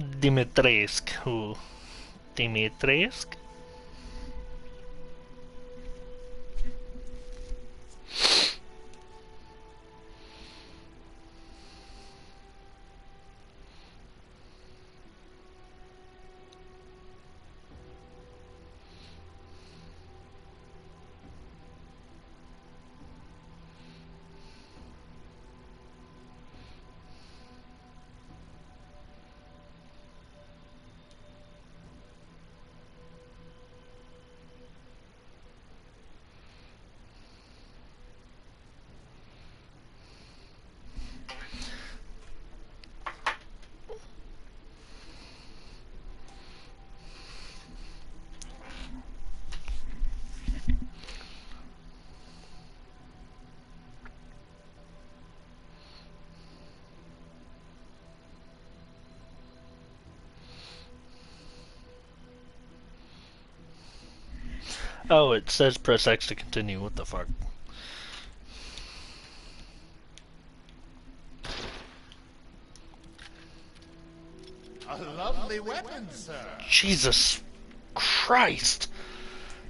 Dimitrescu. Dimitrescu? Oh, it says press X to continue. What the fuck? A lovely weapon, sir. Jesus Christ.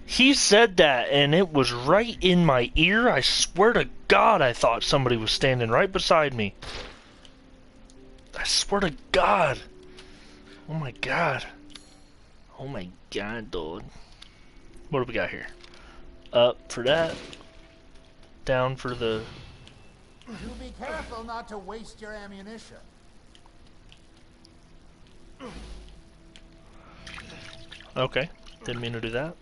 He said that and it was right in my ear. I swear to God I thought somebody was standing right beside me. I swear to God. Oh my God. Oh my God, dog. What do we got here? Up for that. Down for the... Do be careful not to waste your ammunition. Okay. Didn't mean to do that.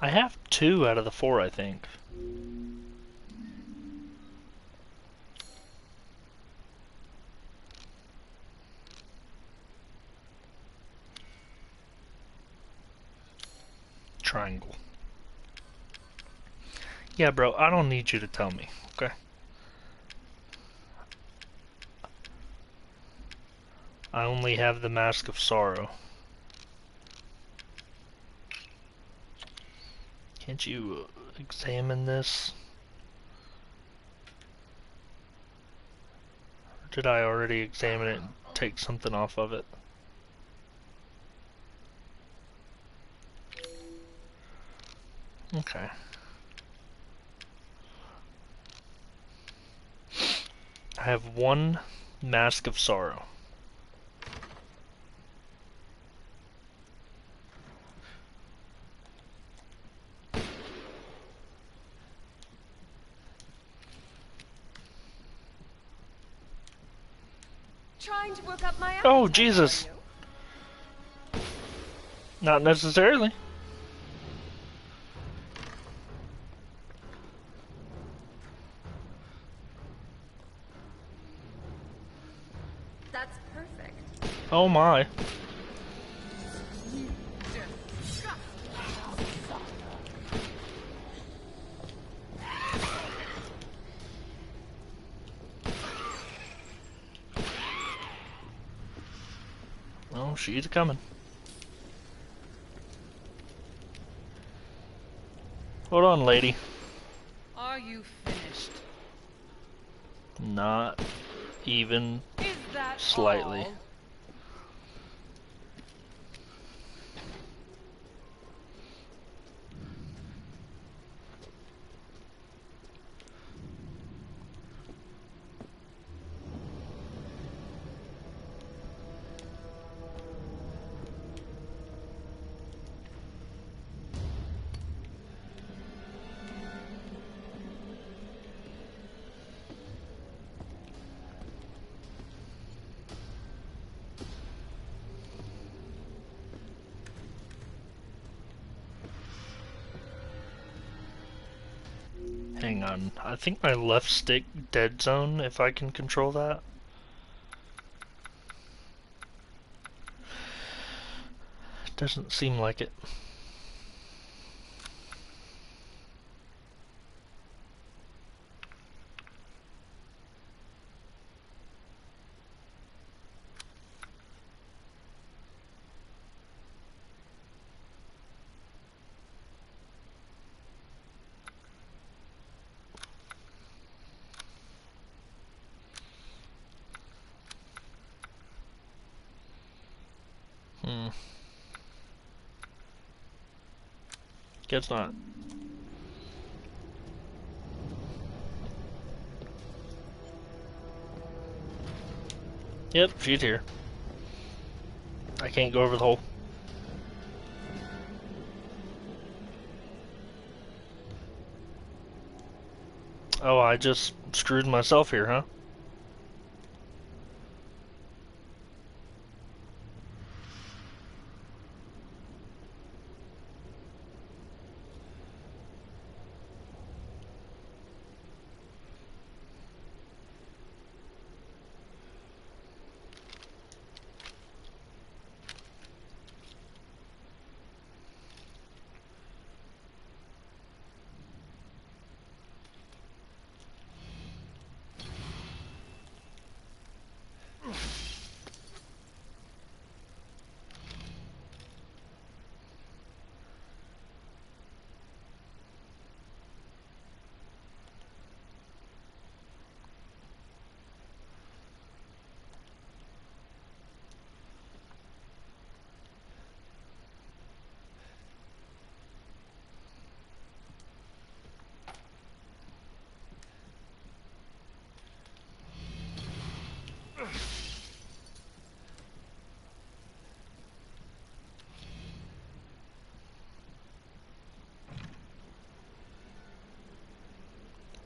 I have 2 out of the 4, I think. Triangle. Yeah, bro, I don't need you to tell me, okay? I only have the Mask of Sorrow. Can't you examine this? Or did I already examine it and take something off of it? Okay. I have 1 Mask of Sorrow. Trying to work up my Oh, appetite, Jesus! are you? Not necessarily. That's perfect. Oh my. Oh, she's coming. Hold on, lady. Are you finished? Not even Is that slightly. all? Hang on. I think my left stick dead zone, if I can control that. Doesn't seem like it. Guess not. Yep, she's here. I can't go over the hole. Oh, I just screwed myself here, huh?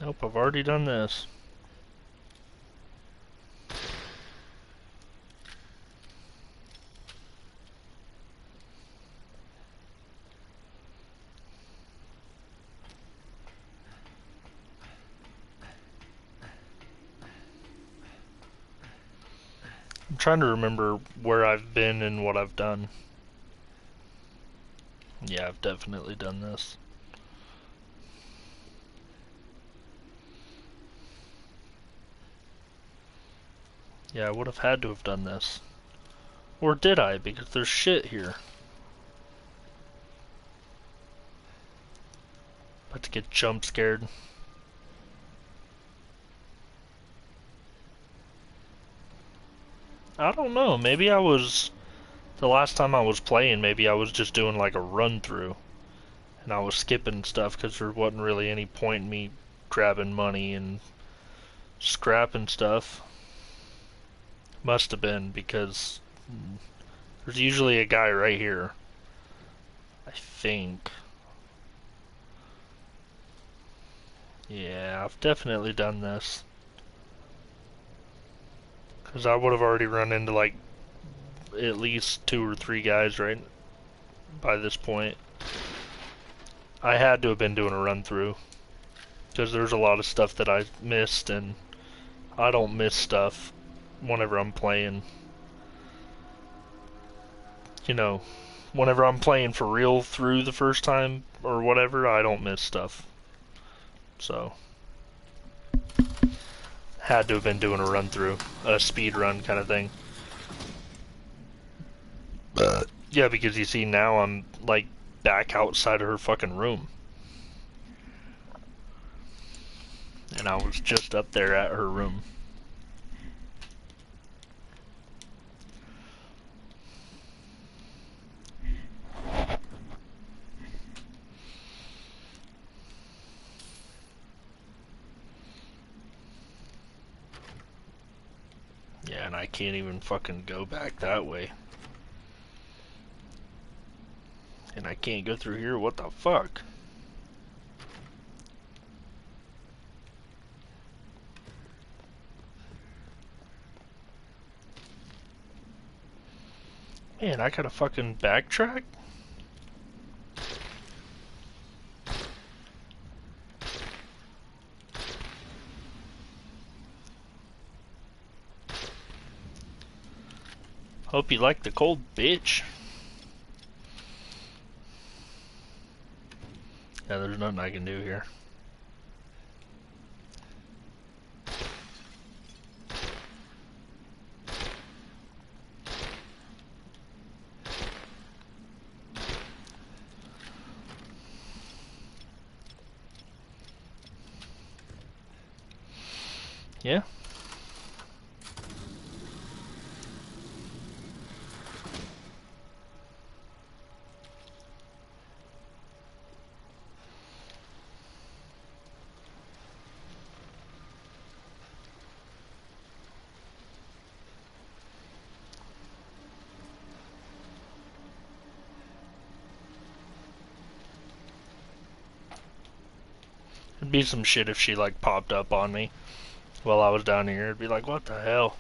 Nope, I've already done this. I'm trying to remember where I've been and what I've done. Yeah, I've definitely done this. Yeah, I would have had to have done this. Or did I? Because there's shit here. About to get jump scared. I don't know, maybe I was... The last time I was playing, maybe I was just doing like a run through. And I was skipping stuff because there wasn't really any point in me grabbing money and scrapping stuff. Must have been, because there's usually a guy right here. I think. Yeah, I've definitely done this. Because I would have already run into like at least 2 or 3 guys right by this point. I had to have been doing a run through. Because there's a lot of stuff that I missed, and I don't miss stuff whenever I'm playing. You know, whenever I'm playing for real through the first time or whatever, I don't miss stuff. So, had to have been doing a run through, a speed run kind of thing. Yeah, because you see now I'm like back outside of her fucking room. And I was just up there at her room. Yeah, and I can't even fucking go back that way. And I can't go through here, what the fuck? Man, I gotta fucking backtrack? Hope you like the cold, bitch. Yeah, there's nothing I can do here. Yeah. It'd be some shit if she like popped up on me while I was down here. It'd be like, what the hell?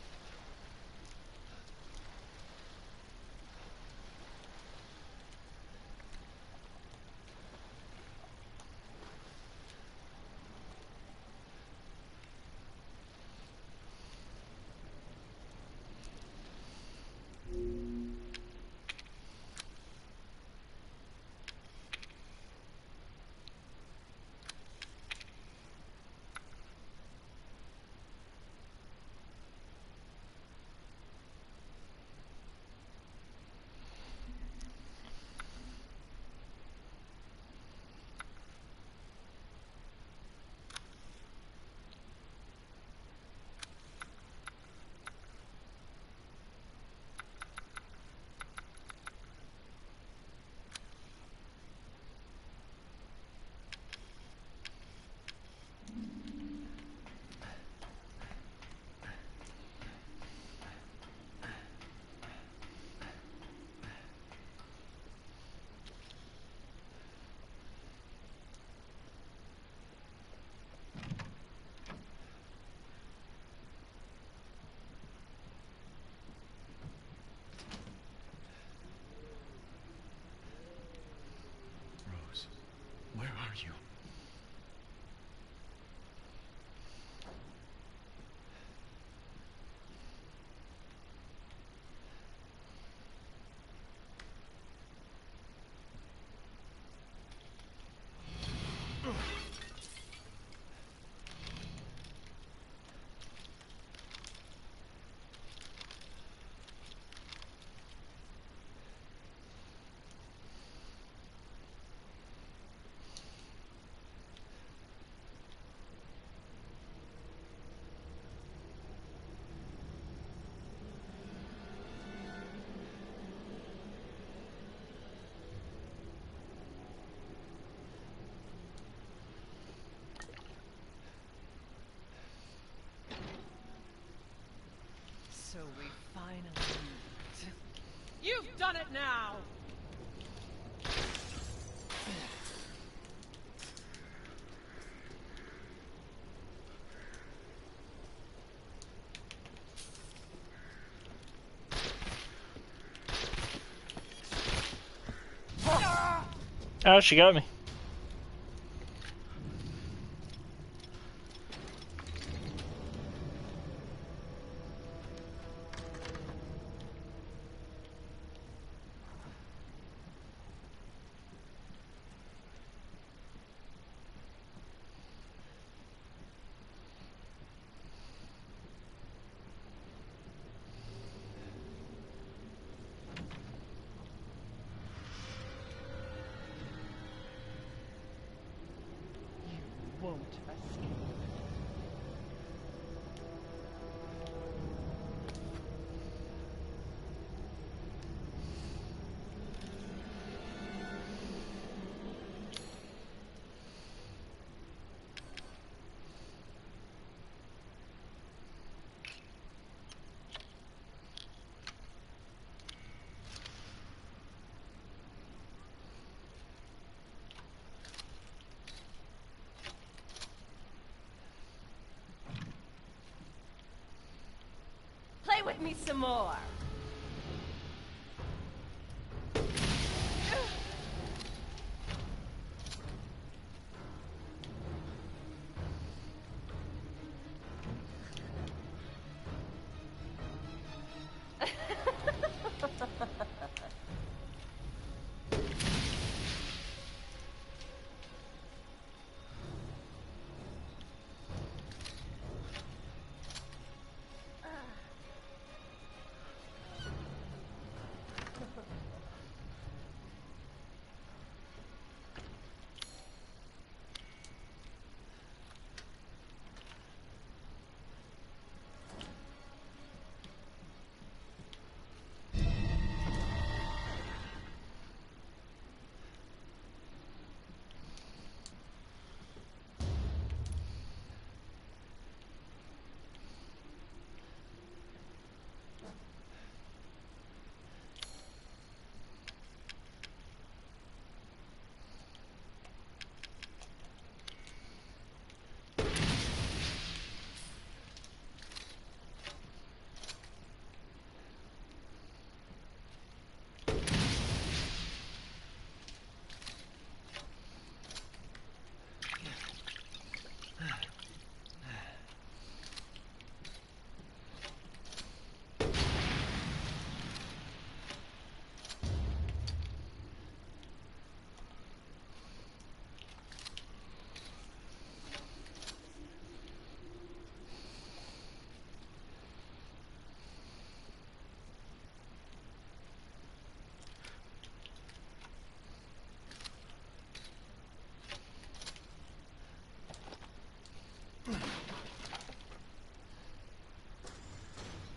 Rose, where are you? So we finally meet. You've done it now! Oh, she got me. Won't escape. Play with me some more.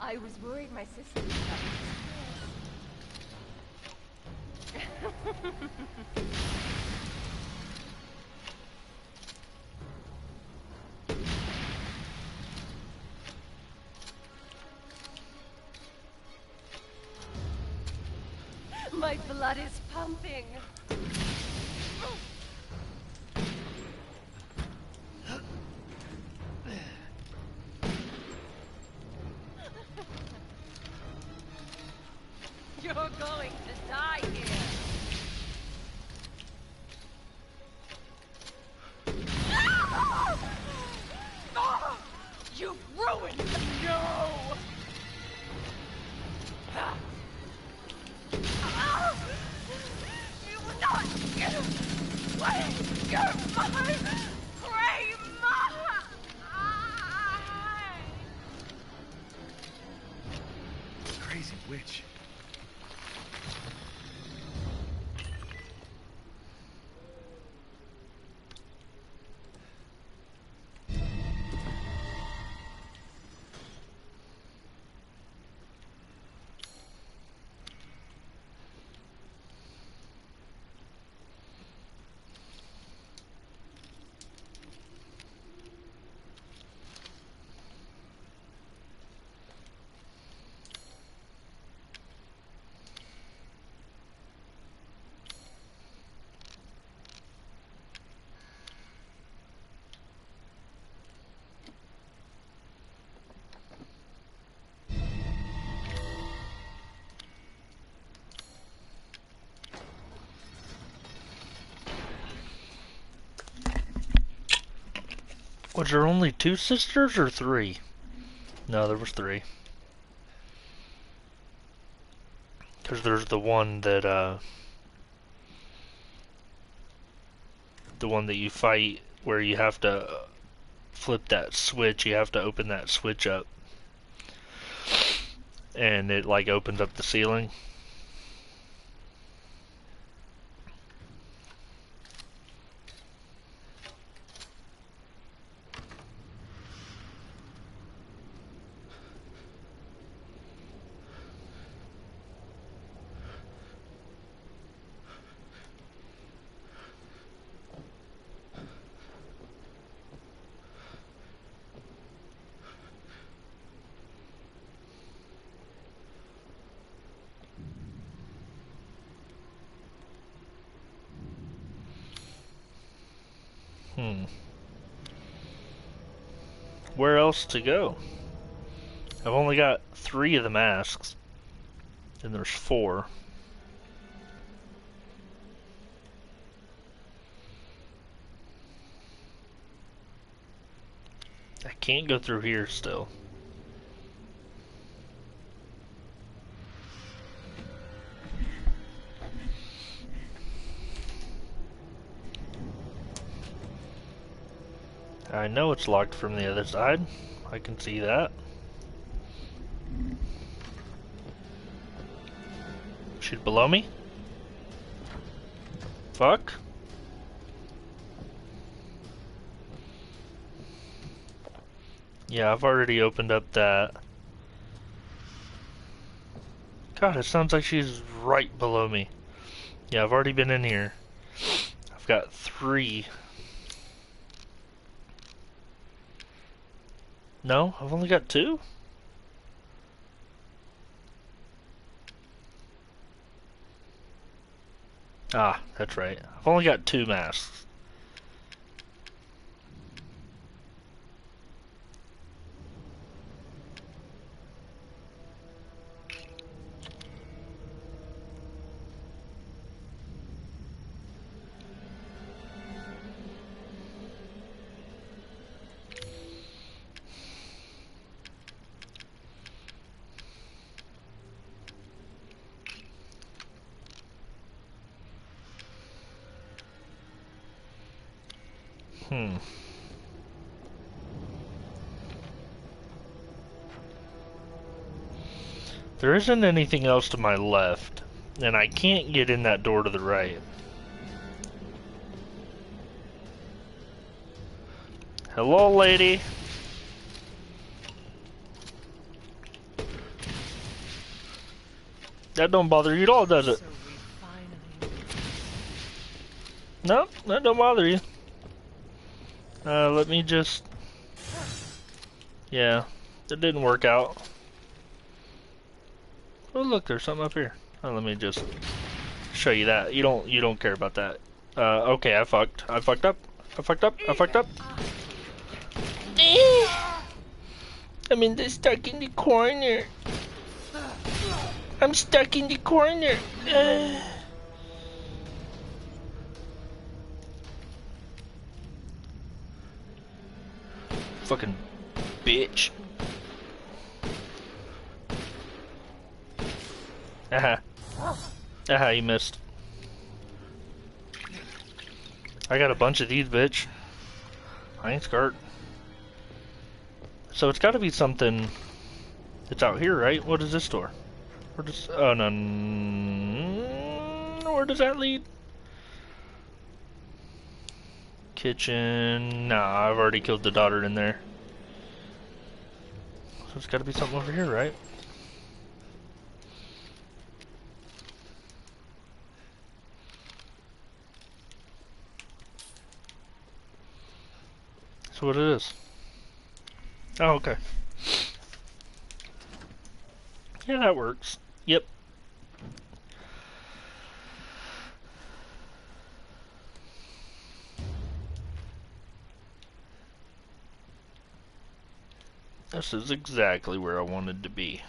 I was worried my sister was coming. My blood is pumping. You're going to die here. You've ruined the no! You will not get away! You're my Grandma! Crazy witch. Was there only 2 sisters or 3? No, there was 3. Because there's the one that, the one that you fight where you have to flip that switch, you have to open that switch up. And it, like, opens up the ceiling. Where else to go? I've only got 3 of the masks. And there's 4. I can't go through here still. I know it's locked from the other side. I can see that. Shoot below me? Fuck. Yeah, I've already opened up that. God, it sounds like she's right below me. Yeah, I've already been in here. I've got 3. No, I've only got 2? Ah, that's right. I've only got 2 masks. There isn't anything else to my left, and I can't get in that door to the right. Hello, lady. That don't bother you at all, does it? So we finally No, that don't bother you. Let me just... Yeah, it didn't work out. Oh look, there's something up here. Oh, let me just show you that. You don't care about that. Okay, I fucked up. I fucked up. I'm stuck in the corner. I'm stuck in the corner. Fucking bitch. Aha. Aha, you missed. I got a bunch of these, bitch. I ain't scared. So it's gotta be something that's out here, right? What is this door? Where does... Oh, no. Where does that lead? Kitchen... Nah, I've already killed the daughter in there. So it's gotta be something over here, right? That's what it is. Oh, okay. Yeah, that works. Yep. This is exactly where I wanted to be.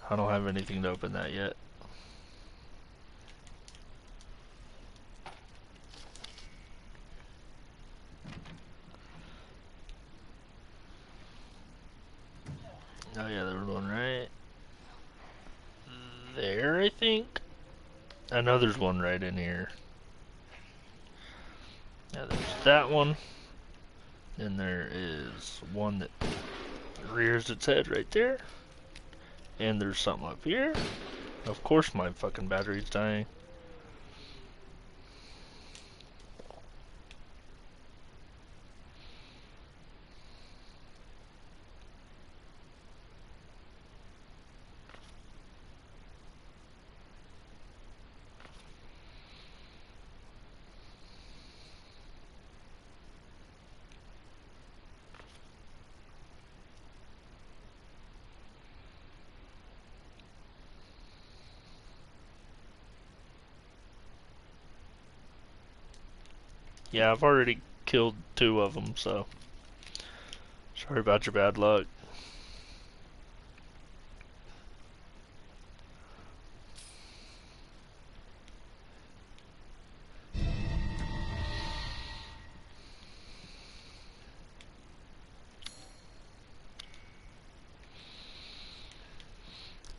I don't have anything to open that yet. Oh yeah, there was one right there, I think. I know there's one right in here. Yeah, there's that one. And there is one that rears its head right there. And there's something up here. Of course my fucking battery's dying. Yeah, I've already killed 2 of them, so sorry about your bad luck.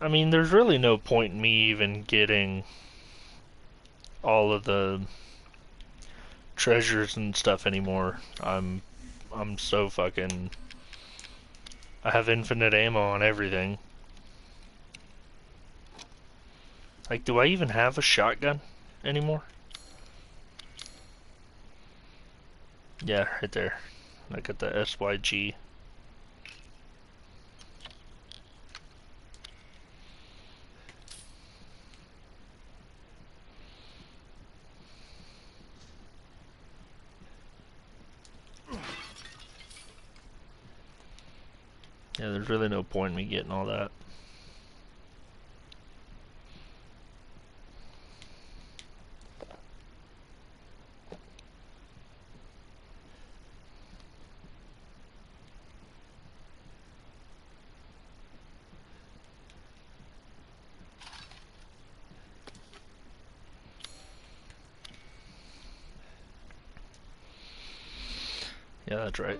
I mean, there's really no point in me even getting all of the treasures and stuff anymore. I'm so fucking... I have infinite ammo on everything. Like, do I even have a shotgun anymore? Yeah, right there. I got the SYG. Yeah, there's really no point in me getting all that. Yeah, that's right.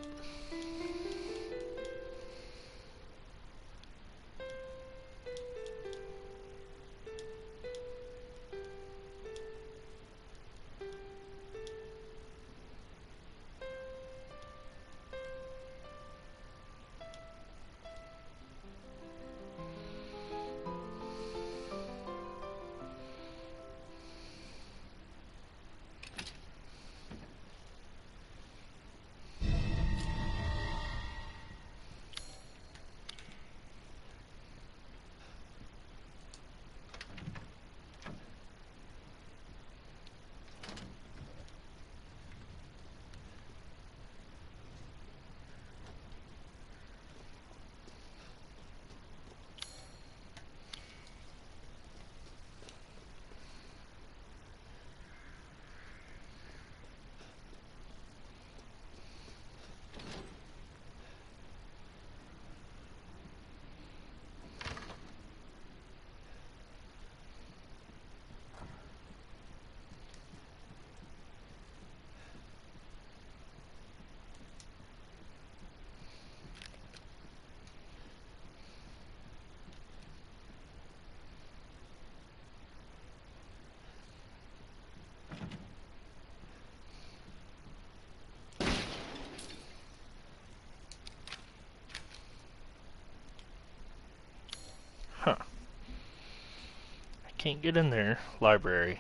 can't get in there. Library.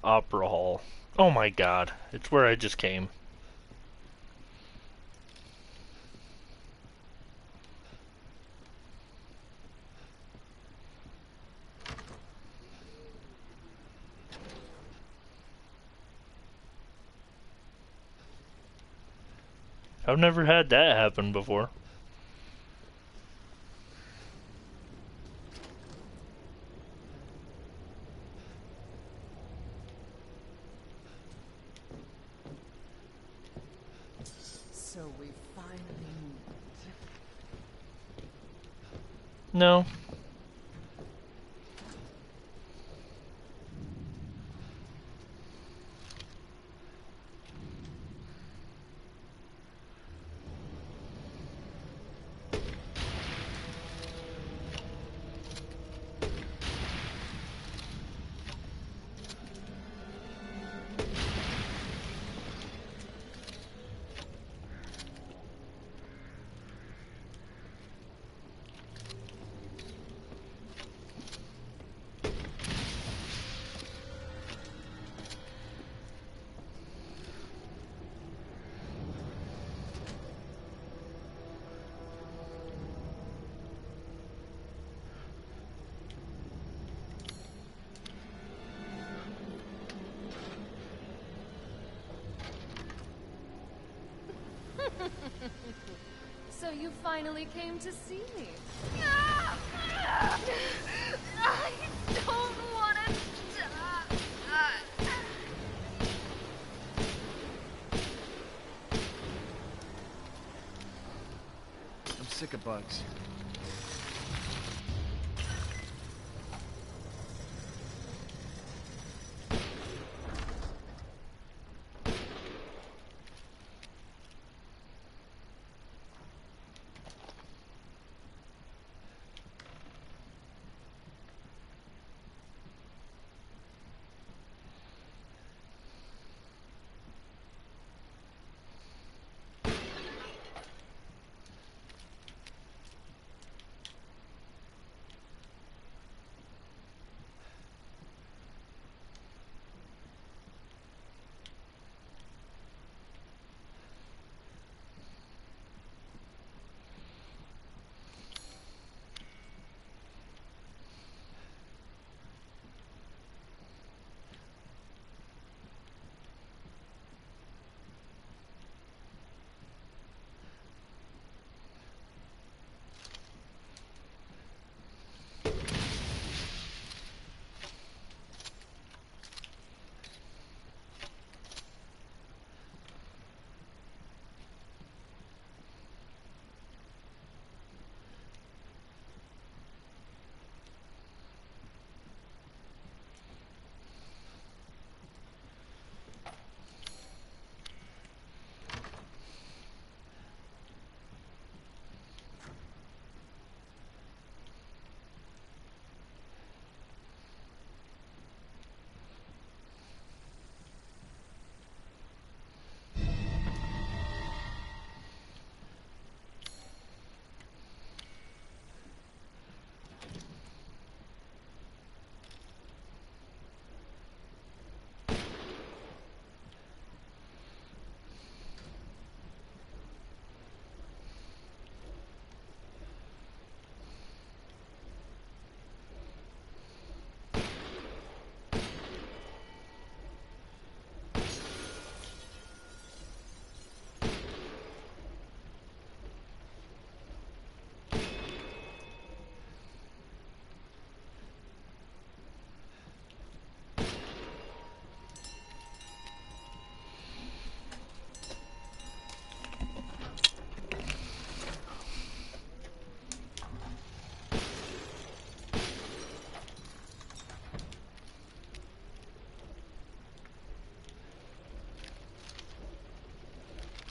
Opera Hall. Oh my god. It's where I just came. I've never had that happen before. So we finally moved. No. So you finally came to see me. I don't want to die. I'm sick of bugs.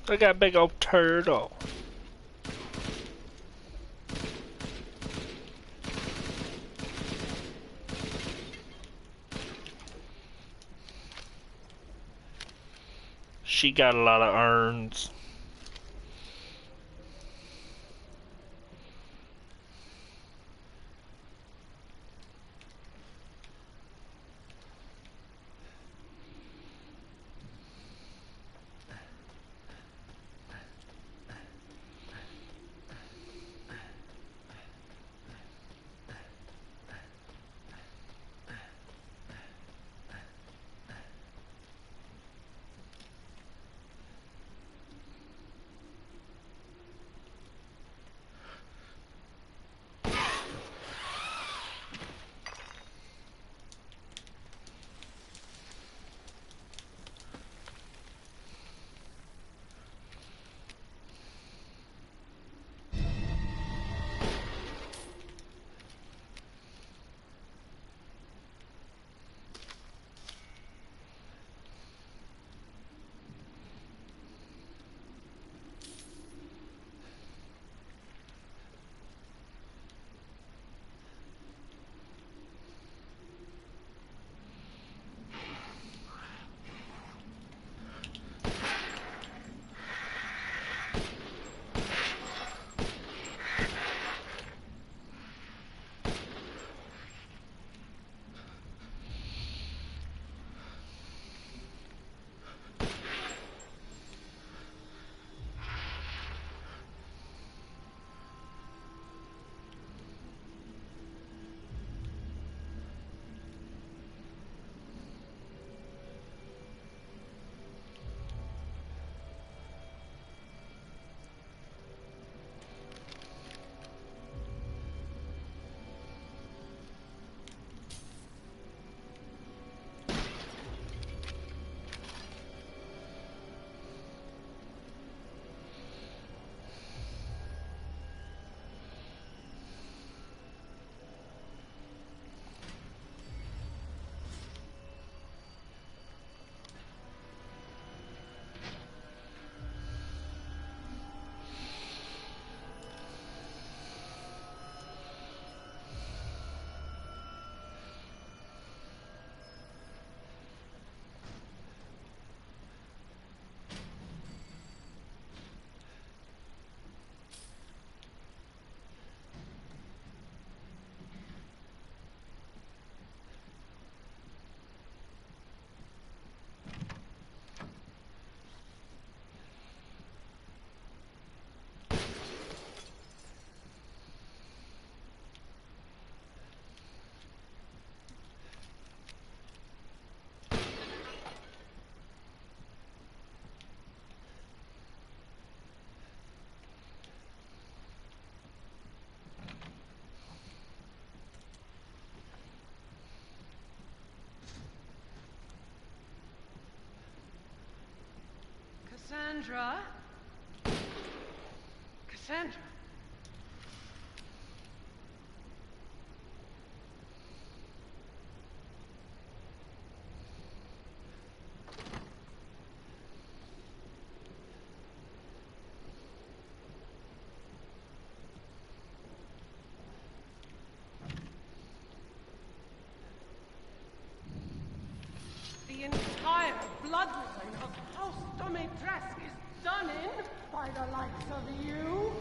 I got a big old turtle. She got a lot of urns. Cassandra? Cassandra? The entire bloodline of House Domitresk is done in by the likes of you.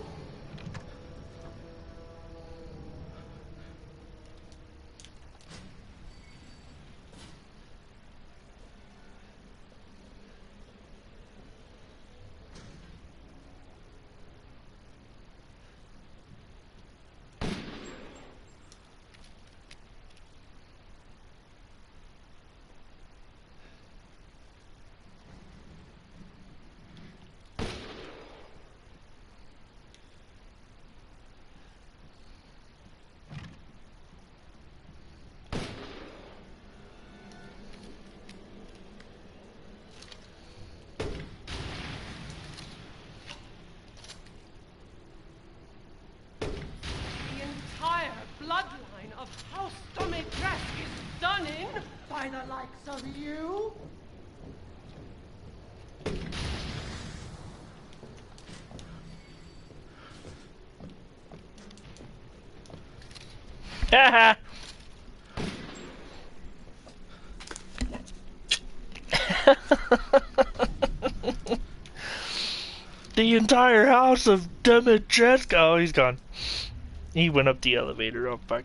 Bloodline of House Domitresk is done in by the likes of you. Haha. The entire house of Dimitrescu. Oh, he's gone. He went up the elevator. Oh, fuck.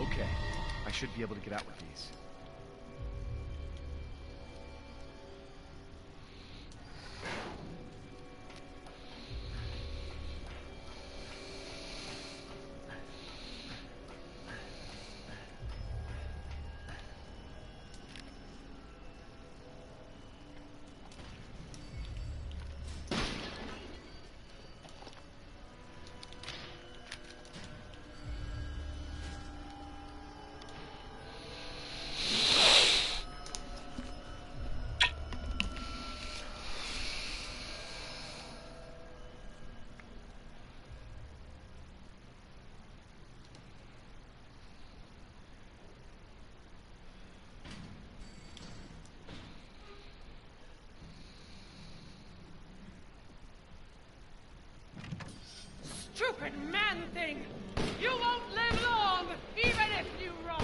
Okay, I should be able to get out with these. Stupid man thing! You won't live long, even if you run!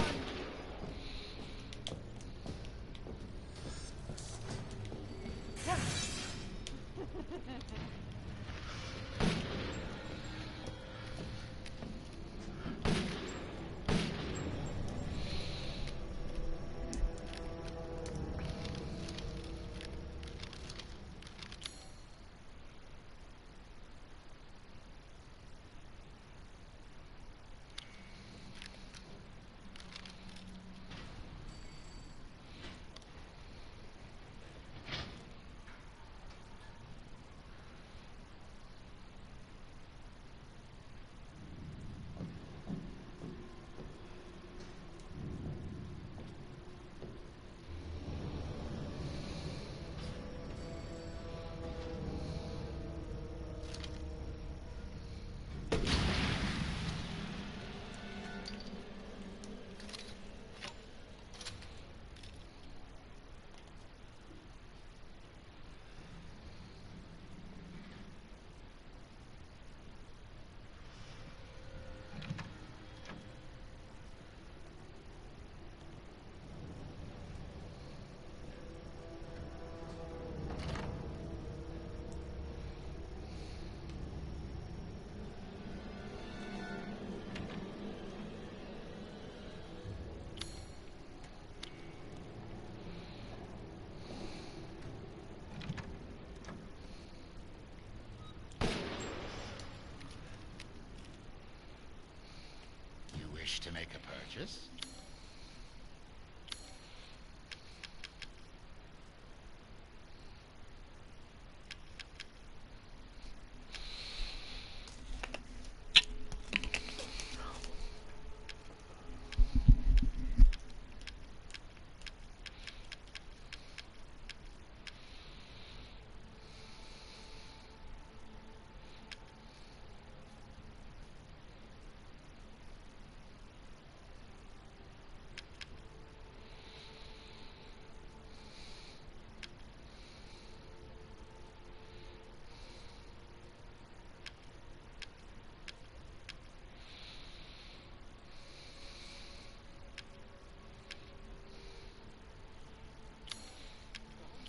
suspicious.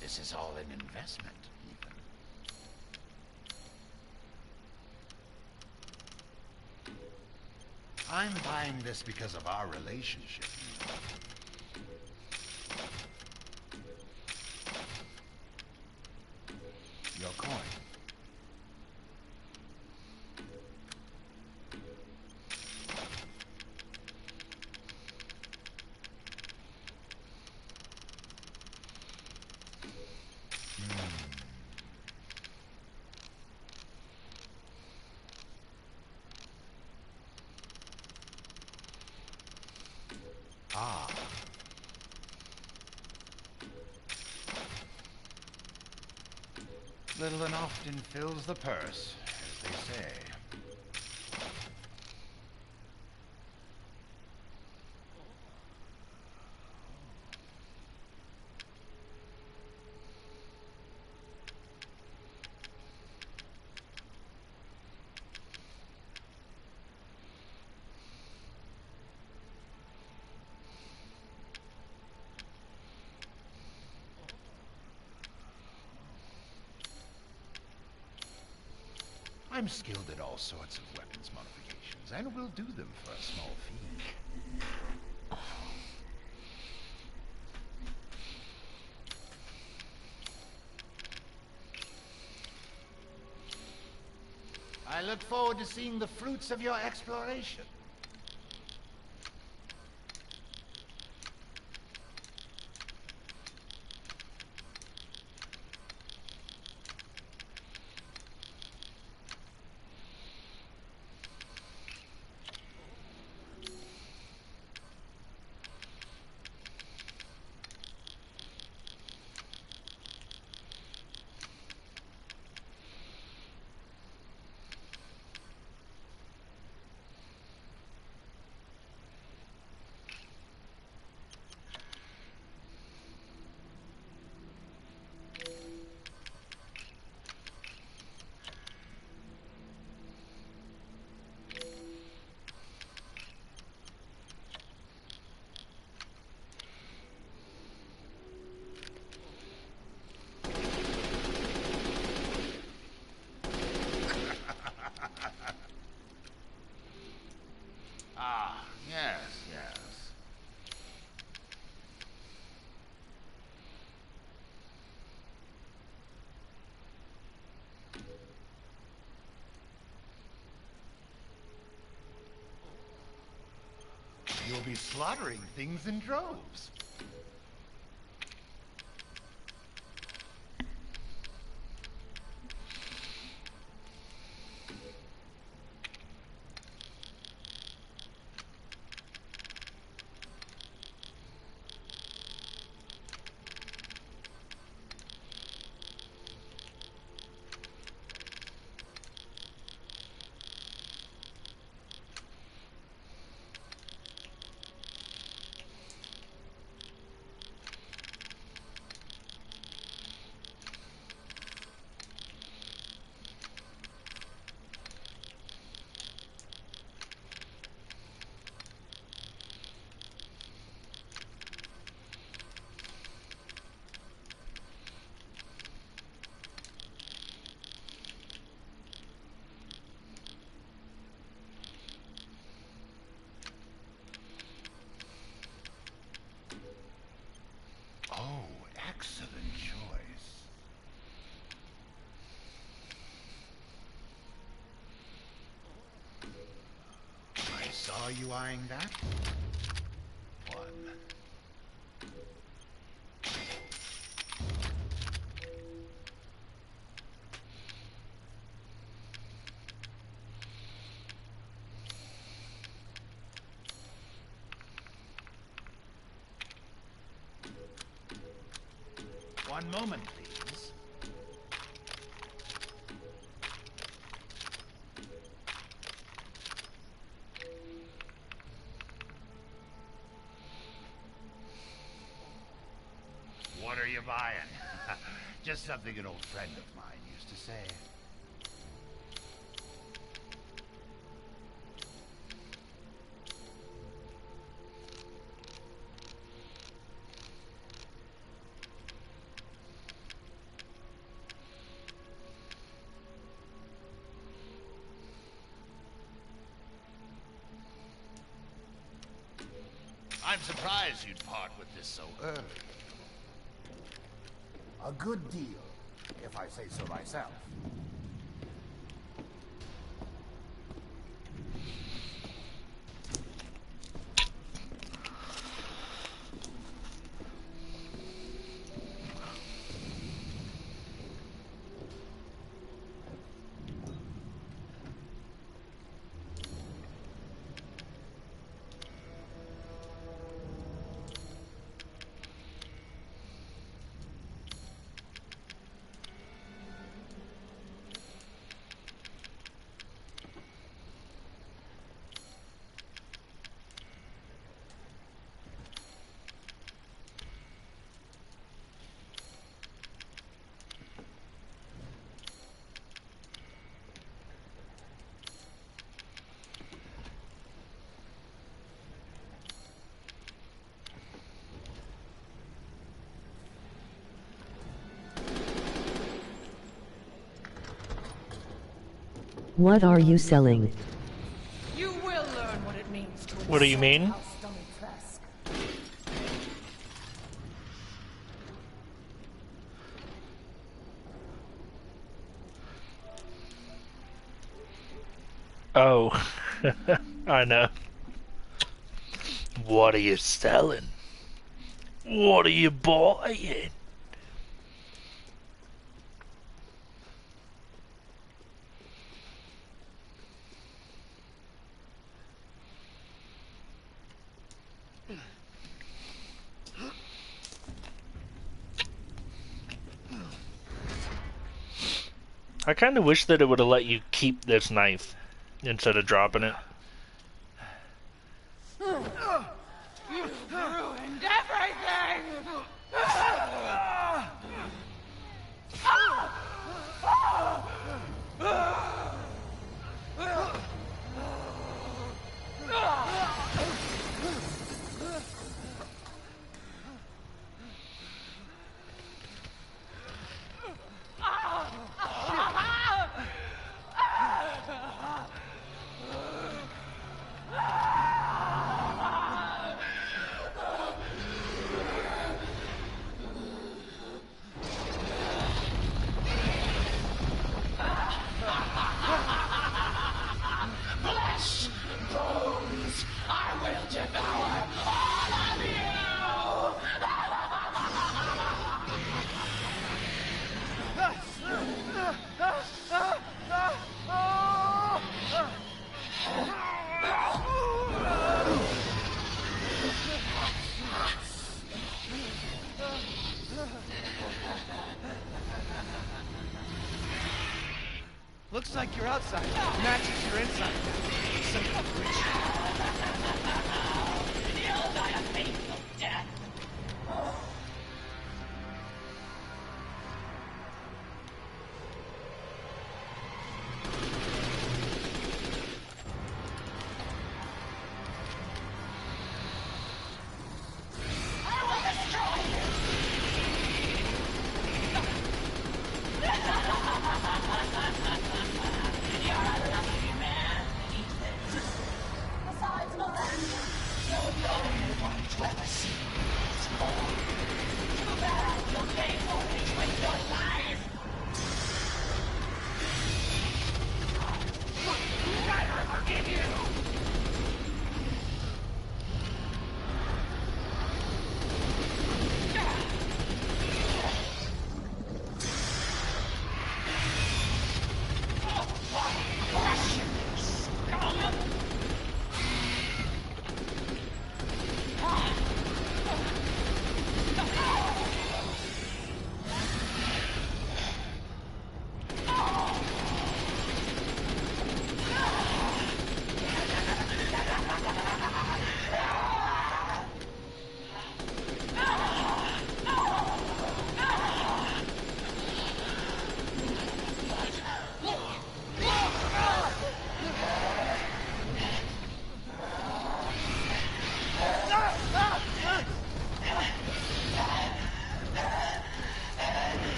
This is all an investment, even. I'm buying this because of our relationship. Your coin. Ah. Little and often fills the purse, as they say. I'm skilled at all sorts of weapons modifications, and will do them for a small fee. I look forward to seeing the fruits of your exploration. Ah, yes, yes. You'll be slaughtering things in droves. Oh, excellent choice. I saw you eyeing that. One moment, please. What are you buying? Just something an old friend of mine used to say. I'm surprised you'd part with this so early. A good deal, if I say so myself. What are you selling? You will learn what it means to What do you mean? House Dimitrescu. Oh, I know. What are you selling? What are you buying? I kind of wish that it would have let you keep this knife instead of dropping it. You've ruined everything! Looks like your outside matches your inside. Some coverage. You'll die a painful death.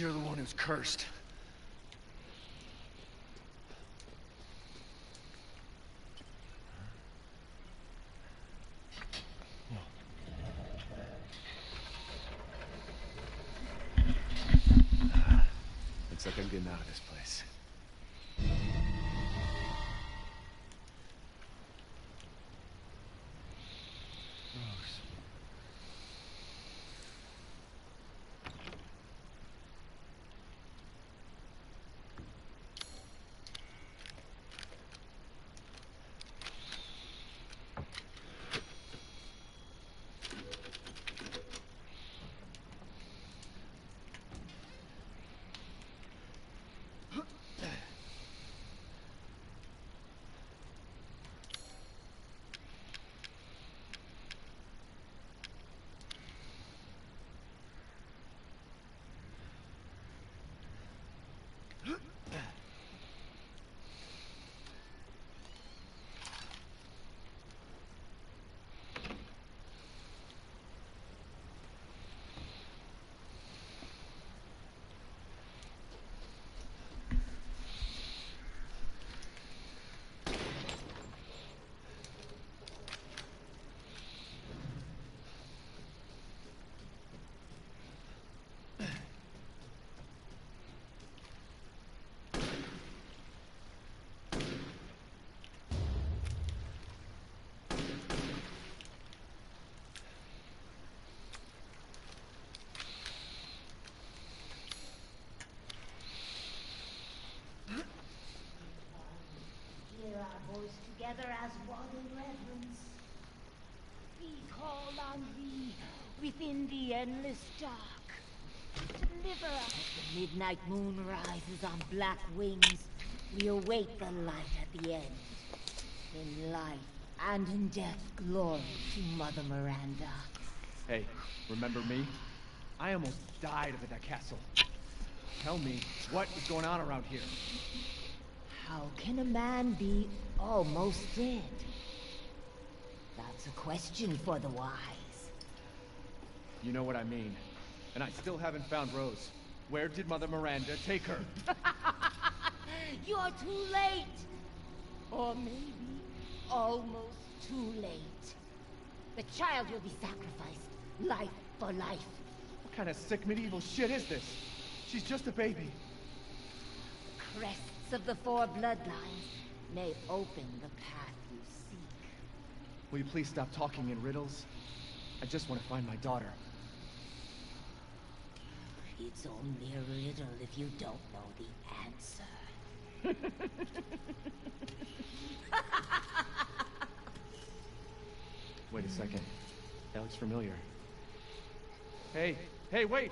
You're the one who's cursed. Looks like I'm getting out of this place. Rose. Hear our voice together as one in reverence. We call on thee within the endless dark. Deliver us. As the midnight moon rises on black wings, we await the light at the end. In life and in death, glory to Mother Miranda. Hey, remember me? I almost died up at that castle. Tell me, what is going on around here? How can a man be almost dead? That's a question for the wise. You know what I mean. And I still haven't found Rose. Where did Mother Miranda take her? You're too late! Or maybe almost too late. The child will be sacrificed, life for life. What kind of sick medieval shit is this? She's just a baby. Crests of the four bloodlines may open the path you seek. Will you please stop talking in riddles? I just want to find my daughter. It's only a riddle if you don't know the answer. Wait a second. That looks familiar. Hey, hey, wait!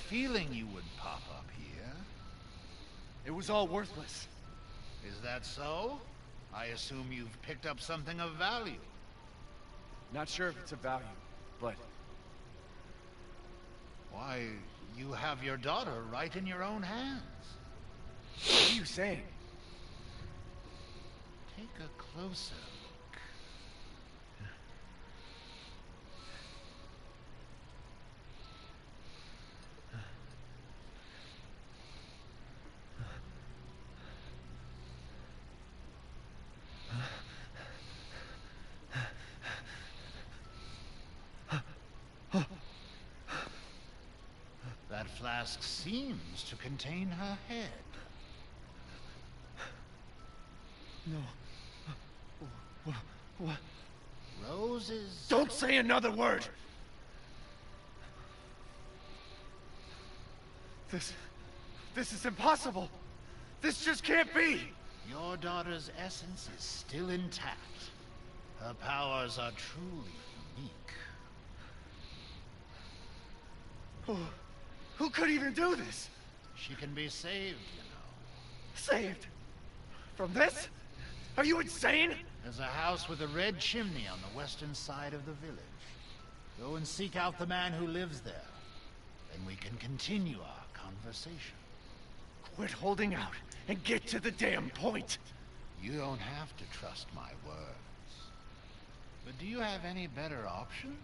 feeling you would pop up here. It was all worthless. Is that so? I assume you've picked up something of value. Not sure if it's of value, but Why, you have your daughter right in your own hands. what are you saying? Take a closer look. That flask seems to contain her head. No. What? Roses. Don't say another word! This is impossible! This just can't be! Your daughter's essence is still intact. Her powers are truly unique. Who could even do this? She can be saved, you know. Saved? From this? Are you insane? There's a house with a red chimney on the western side of the village. Go and seek out the man who lives there. Then we can continue our conversation. Quit holding out and get to the damn point! You don't have to trust my words. But do you have any better options?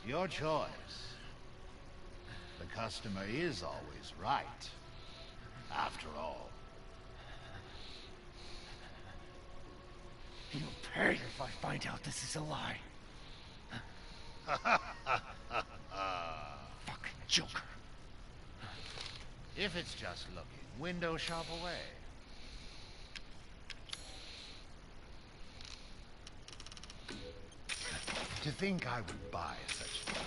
Your choice. The customer is always right. After all. You'll pay if I find out this is a lie. Fucking Joker. If it's just looking, window shop away. To think I would buy such things.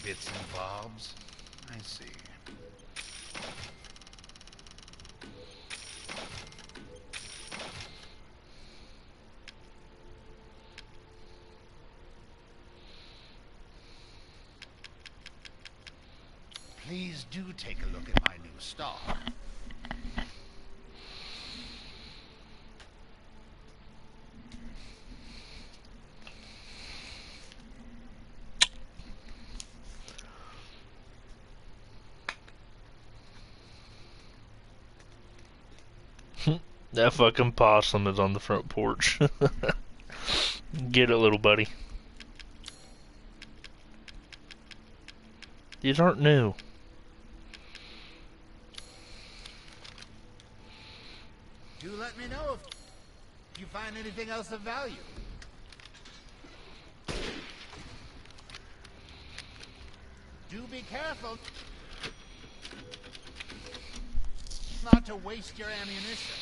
Bits and bobs? I see. Please do take a look at my new stock. That fucking possum is on the front porch. Get it, little buddy. These aren't new. Do let me know if you find anything else of value. Do be careful not to waste your ammunition.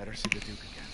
better see the Duke again.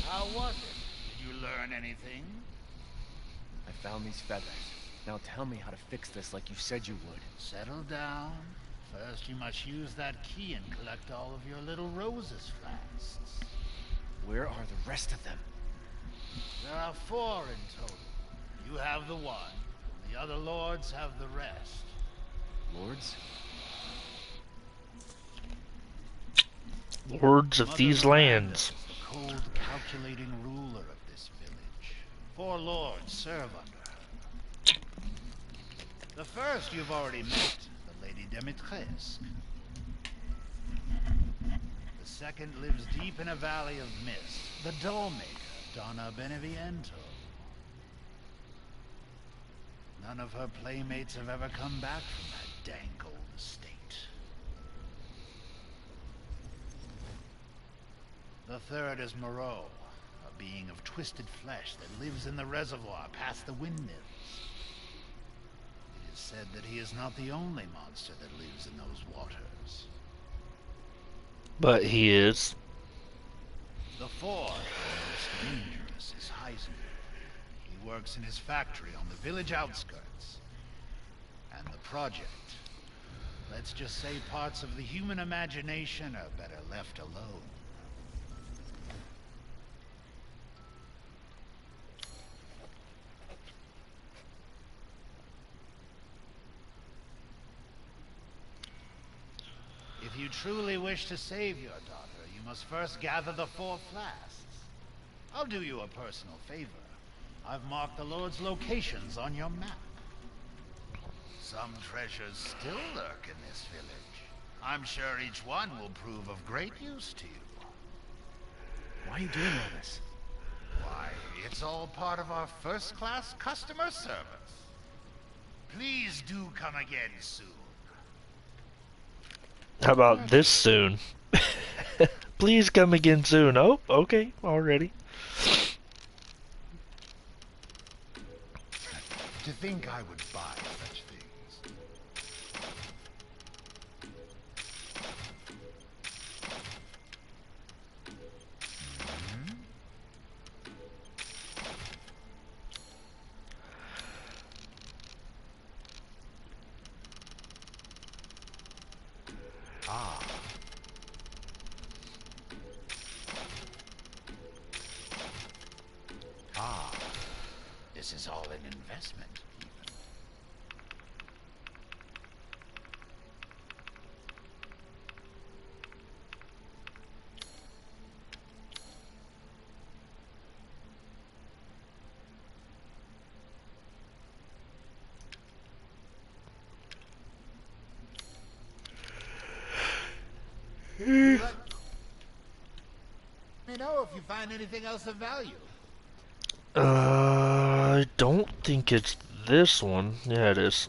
How was it? Did you learn anything? I found these feathers. Now tell me how to fix this like you said you would. Settle down. First, you must use that key and collect all of your little roses flasks. Where are the rest of them? There are 4 in total. You have the one. The other lords have the rest. Lords? Lords of these lands. The cold, calculating ruler of this village. 4 lords serve under her. The first you've already met, the Lady Dimitrescu. The second lives deep in a valley of mist, the dollmaker, Donna Beneviento. None of her playmates have ever come back from that dank old estate. The third is Moreau, a being of twisted flesh that lives in the reservoir past the windmills. It is said that he is not the only monster that lives in those waters. But he is. The fourth, and most dangerous, is Heisenberg. He works in his factory on the village outskirts. And the project. Let's just say parts of the human imagination are better left alone. If you truly wish to save your daughter, you must first gather the 4 flasks. I'll do you a personal favor. I've marked the Lord's locations on your map. Some treasures still lurk in this village. I'm sure each one will prove of great use to you. Why are you doing all this? Why, it's all part of our first-class customer service. Please do come again soon. How about this soon? Please come again soon. Oh, okay, already. To think I would buy such things. This is all an investment, even. Let me know if you find anything else of value. I don't think it's this one. Yeah, it is.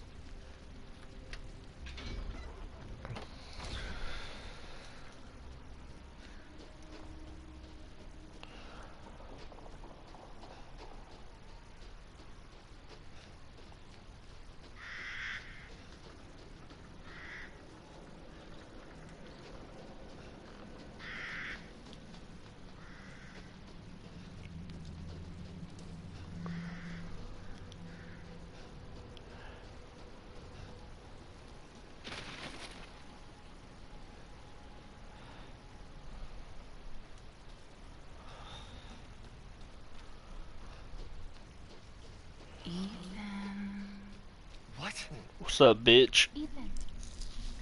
What's up, bitch? Ethan,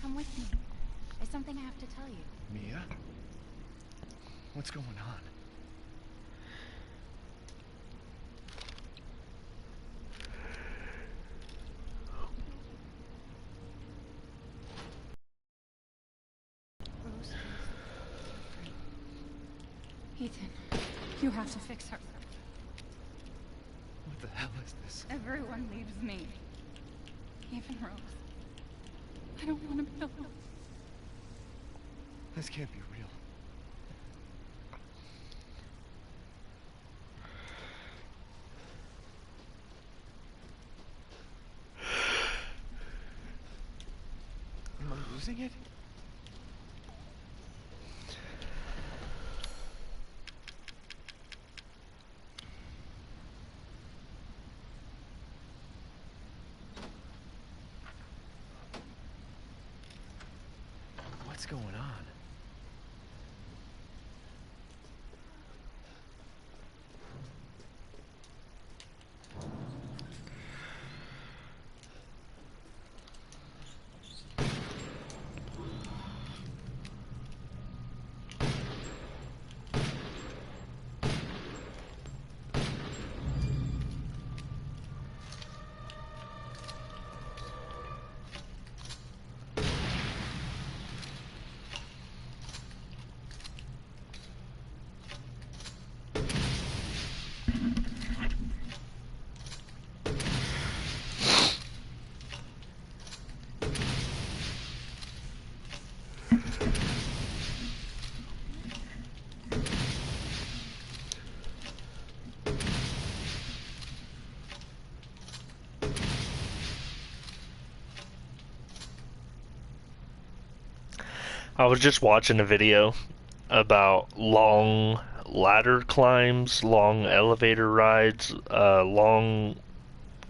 come with me. There's something I have to tell you. Mia? What's going on? Rose is different. Ethan, you have to fix her. What the hell is this? Everyone leaves me. Even Rose. I don't want to be alone. This can't be real. Am I losing it? What's going on? I was just watching a video about long ladder climbs, long elevator rides, long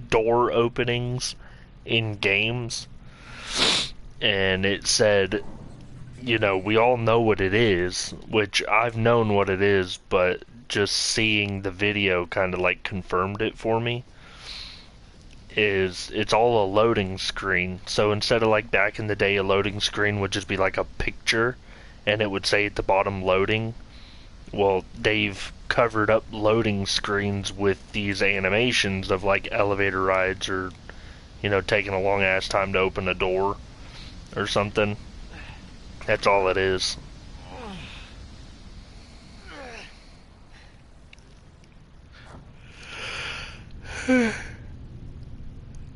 door openings in games, and it said, you know, we all know what it is, which I've known what it is, but just seeing the video kind of like confirmed it for me. It's all a loading screen. So instead of like back in the day, a loading screen would just be like a picture and it would say at the bottom loading. Well, they've covered up loading screens with these animations of like elevator rides or, you know, taking a long ass time to open a door or something. That's all it is.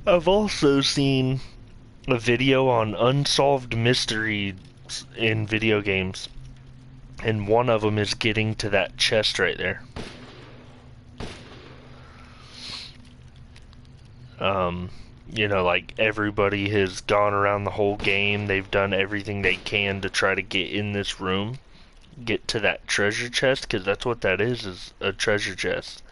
I've also seen a video on unsolved mysteries in video games, and one of them is getting to that chest right there. You know, like everybody has gone around the whole game, they've done everything they can to try to get in this room, get to that treasure chest, because that's what that is a treasure chest.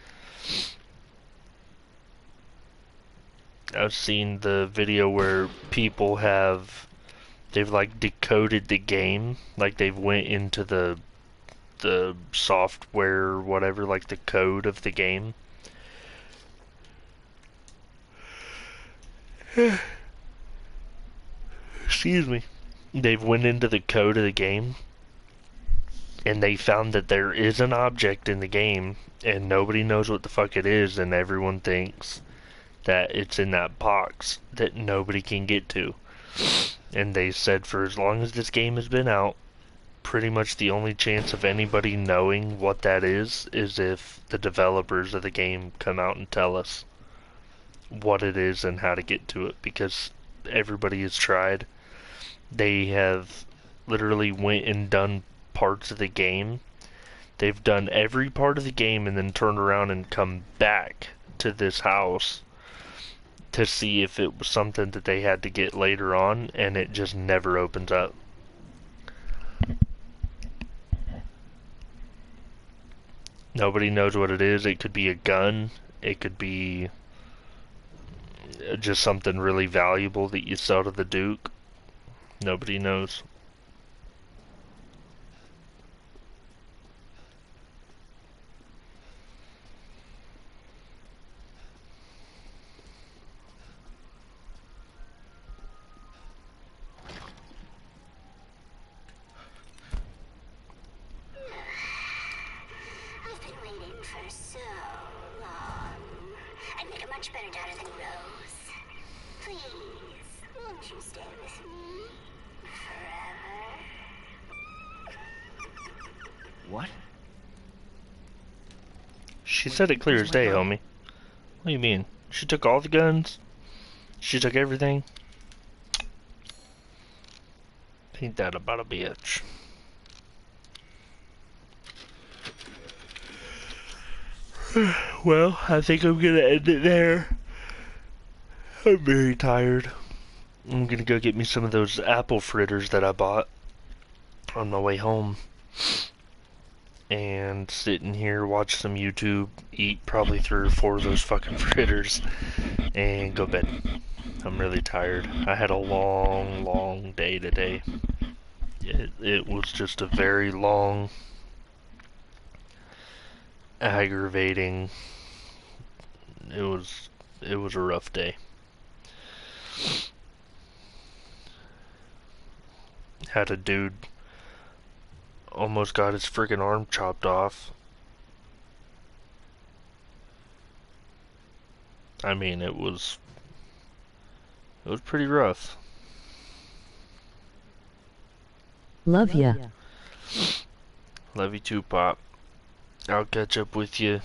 I've seen the video where people they've like decoded the game, like they've went into the software or whatever, like the code of the game. Excuse me. They've went into the code of the game and they found that there is an object in the game and nobody knows what the fuck it is, and everyone thinks that it's in that box that nobody can get to. And they said for as long as this game has been out, pretty much the only chance of anybody knowing what that is if the developers of the game come out and tell us what it is and how to get to it, because everybody has tried. They have literally went and done parts of the game. They've done every part of the game and then turned around and come back to this house to see if it was something that they had to get later on, and it just never opens up. Nobody knows what it is. It could be a gun. It could be just something really valuable that you sell to the Duke. Nobody knows. What? She said it clear as day, homie. What do you mean? She took all the guns? She took everything? Ain't that about a bitch? Well, I think I'm gonna end it there. I'm very tired. I'm gonna go get me some of those apple fritters that I bought on my way home. And sit in here, watch some YouTube, eat probably 3 or 4 of those fucking fritters, and go bed. I'm really tired. I had a long, long day today. It was just a very long, aggravating, it was a rough day. Had a dude almost got his freaking arm chopped off. I mean, it was pretty rough. Love ya. Love you too, Pop. I'll catch up with you.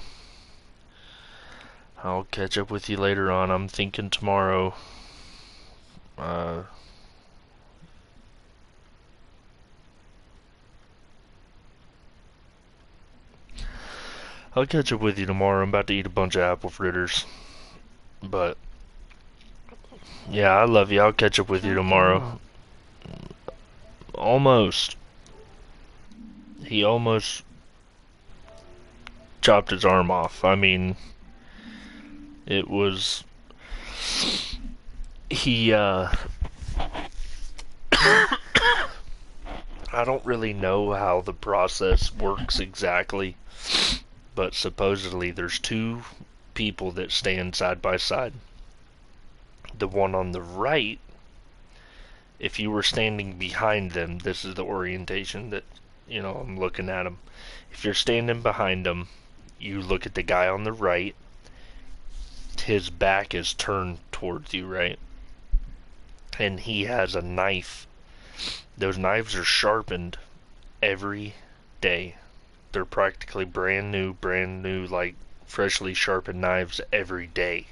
I'll catch up with you later on. I'm thinking tomorrow. I'll catch up with you tomorrow. I'm about to eat a bunch of apple fritters. But, yeah, I love you. I'll catch up with you tomorrow. Almost. He almost chopped his arm off. I mean, it was... He, I don't really know how the process works exactly. But supposedly there's 2 people that stand side by side. The one on the right, if you were standing behind them, this is the orientation that, you know, I'm looking at them. If you're standing behind them, you look at the guy on the right, his back is turned towards you, right? And he has a knife. Those knives are sharpened every day. They're practically brand new, like freshly sharpened knives every day.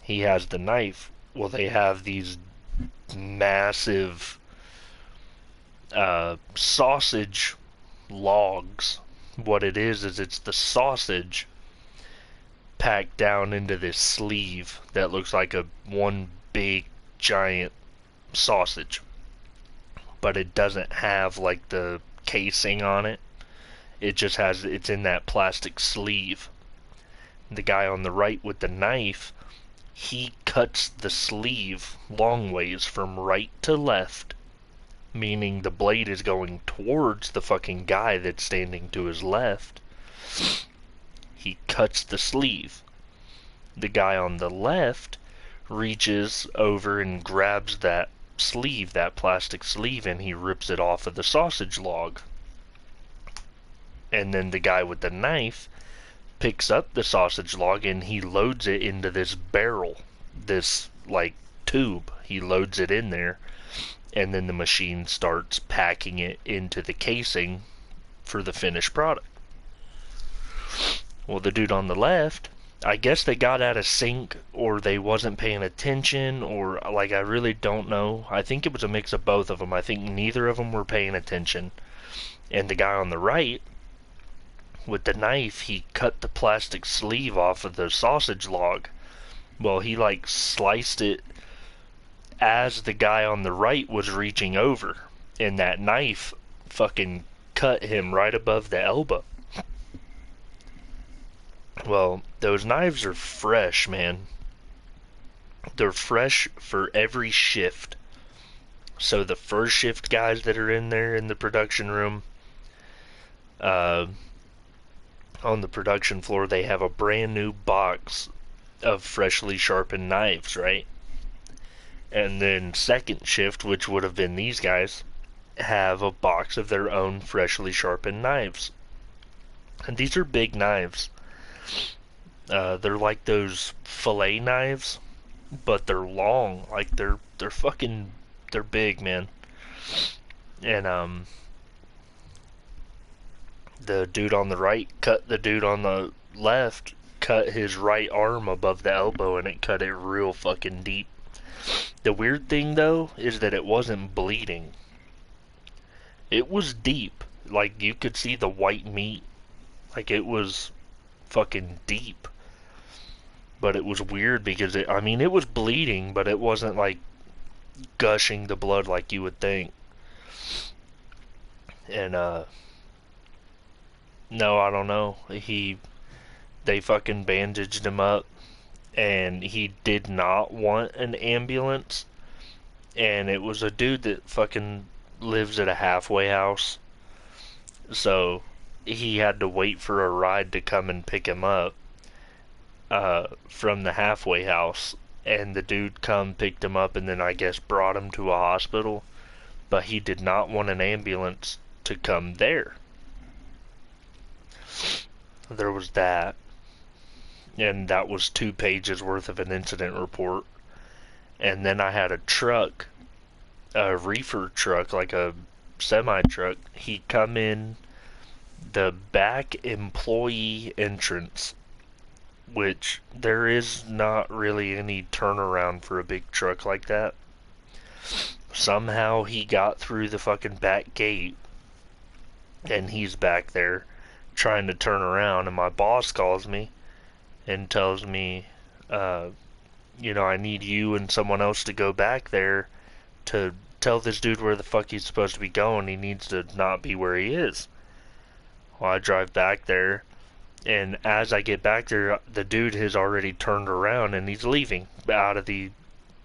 He has the knife. Well, they have these massive sausage logs. What it is it's the sausage packed down into this sleeve that looks like one big giant sausage. But it doesn't have like the casing on it. It just has, it's in that plastic sleeve. The guy on the right with the knife, he cuts the sleeve long ways from right to left, meaning the blade is going towards the fucking guy that's standing to his left. He cuts the sleeve. The guy on the left reaches over and grabs that sleeve, that plastic sleeve, and he rips it off of the sausage log. And then the guy with the knife picks up the sausage log and he loads it into this barrel, this like tube. He loads it in there, and then the machine starts packing it into the casing for the finished product. Well, the dude on the left, I guess they got out of sync, or they wasn't paying attention, or like I really don't know. I think it was a mix of both of them. I think neither of them were paying attention. And the guy on the right with the knife, he cut the plastic sleeve off of the sausage log. Well, he like sliced it as the guy on the right was reaching over, and that knife fucking cut him right above the elbow. Well, those knives are fresh, man. They're fresh for every shift. So the first shift guys that are in there in the production room, on the production floor, they have a brand new box of freshly sharpened knives, right? And then second shift, which would have been these guys, have a box of their own freshly sharpened knives. And these are big knives. They're like those fillet knives, but they're long. Like they're big, man. And The dude on the right cut the dude on the left, cut his right arm above the elbow, and it cut it real fucking deep. The weird thing, though, is that it wasn't bleeding. It was deep. Like, you could see the white meat. Like, it was fucking deep. But it was weird because it was bleeding, but it wasn't, like, gushing the blood like you would think. And, no, I don't know. They fucking bandaged him up, and he did not want an ambulance. And it was a dude that fucking lives at a halfway house. So, he had to wait for a ride to come and pick him up, from the halfway house. And the dude picked him up, and then I guess brought him to a hospital. But he did not want an ambulance to come there. There was that. And that was 2 pages worth of an incident report. And then I had a truck, a reefer truck, like a semi-truck. He come in the back employee entrance, which there is not really any turnaround for a big truck like that. Somehow he got through the fucking back gate, and he's back there trying to turn around, and my boss calls me and tells me, I need you and someone else to go back there to tell this dude where the fuck he's supposed to be going. He needs to not be where he is. Well, I drive back there, and as I get back there, the dude has already turned around and he's leaving out of the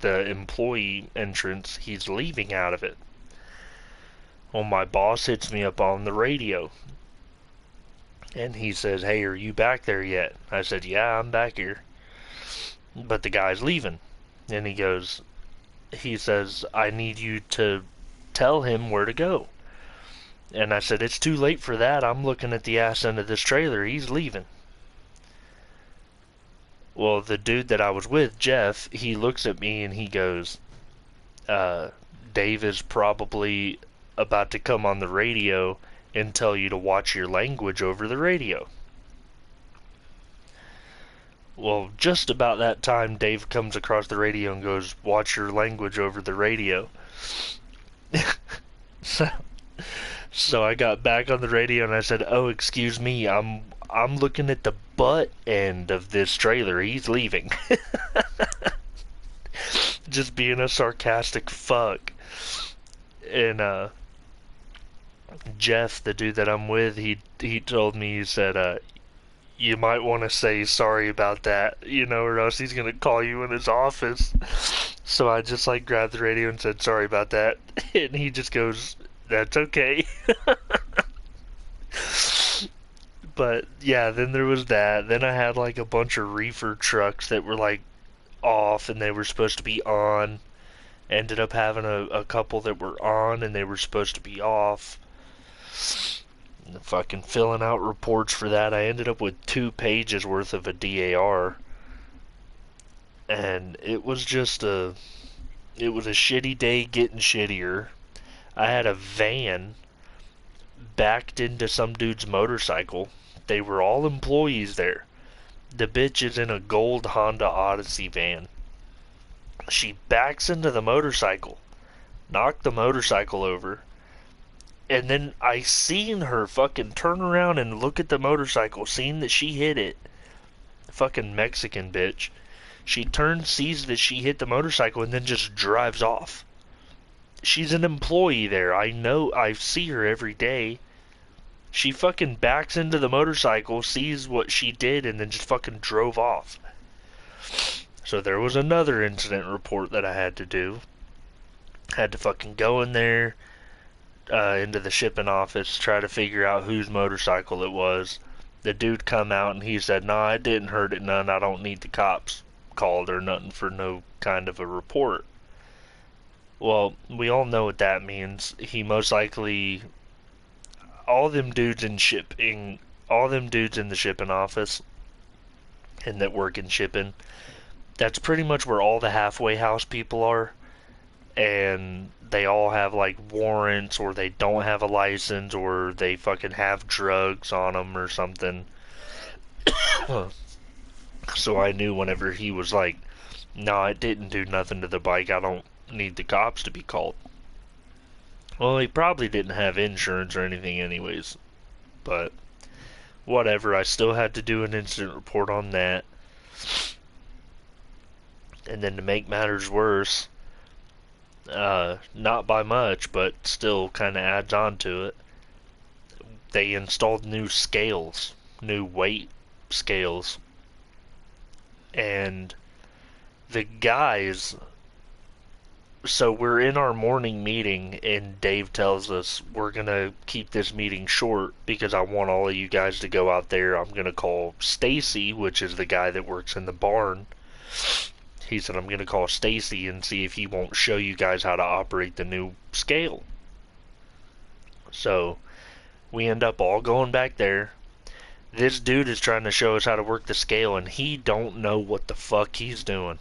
employee entrance. He's leaving out of it. Well, my boss hits me up on the radio, and he says, "Hey, are you back there yet?" I said, "Yeah, I'm back here." But the guy's leaving. And he says, "I need you to tell him where to go." And I said, "It's too late for that. I'm looking at the ass end of this trailer. He's leaving." Well, the dude that I was with, Jeff, he looks at me and he goes, "Dave is probably about to come on the radio and tell you to watch your language over the radio." Well, just about that time, Dave comes across the radio and goes, "Watch your language over the radio." So I got back on the radio and I said, "Oh, excuse me, I'm looking at the butt end of this trailer. He's leaving." Just being a sarcastic fuck. And Jeff, the dude that I'm with, he told me, he said, "You might want to say sorry about that, or else he's gonna call you in his office." So I just grabbed the radio and said, "Sorry about that." And he just goes, "That's okay." But yeah, then there was that. Then I had a bunch of reefer trucks that were off and they were supposed to be on. Ended up having a couple that were on and they were supposed to be off. And fucking filling out reports for that. I ended up with 2 pages worth of a DAR. And it was just it was a shitty day getting shittier. I had a van backed into some dude's motorcycle. They were all employees there. The bitch is in a gold Honda Odyssey van. She backs into the motorcycle, knocked the motorcycle over, and then I seen her fucking turn around and look at the motorcycle, seeing that she hit it. Fucking Mexican bitch. She turns, sees that she hit the motorcycle, and then just drives off. She's an employee there. I know. I see her every day. She fucking backs into the motorcycle, sees what she did, and then just fucking drove off. So there was another incident report that I had to do. Had to fucking go in there, into the shipping office, try to figure out whose motorcycle it was. The dude come out and he said, "Nah, I didn't hurt it none. I don't need the cops called or nothing for no kind of a report." Well, we all know what that means. He most likely, all them dudes in the shipping office and that work in shipping, that's pretty much where all the halfway house people are. and they all have like warrants, or they don't have a license, or they fucking have drugs on them or something. So I knew whenever he was like, no, it didn't do nothing to the bike, I don't need the cops to be called. Well, he probably didn't have insurance or anything anyways, but whatever, I still had to do an incident report on that. And then to make matters worse, not by much, but still kind of adds on to it, they installed new scales, new weight scales, and the guys, so we're in our morning meeting, and Dave tells us we're gonna keep this meeting short because I want all of you guys to go out there. I'm gonna call Stacy, which is the guy that works in the barn. He said, I'm going to call Stacy and see if he won't show you guys how to operate the new scale. So, we end up all going back there. This dude is trying to show us how to work the scale, and he don't know what the fuck he's doing.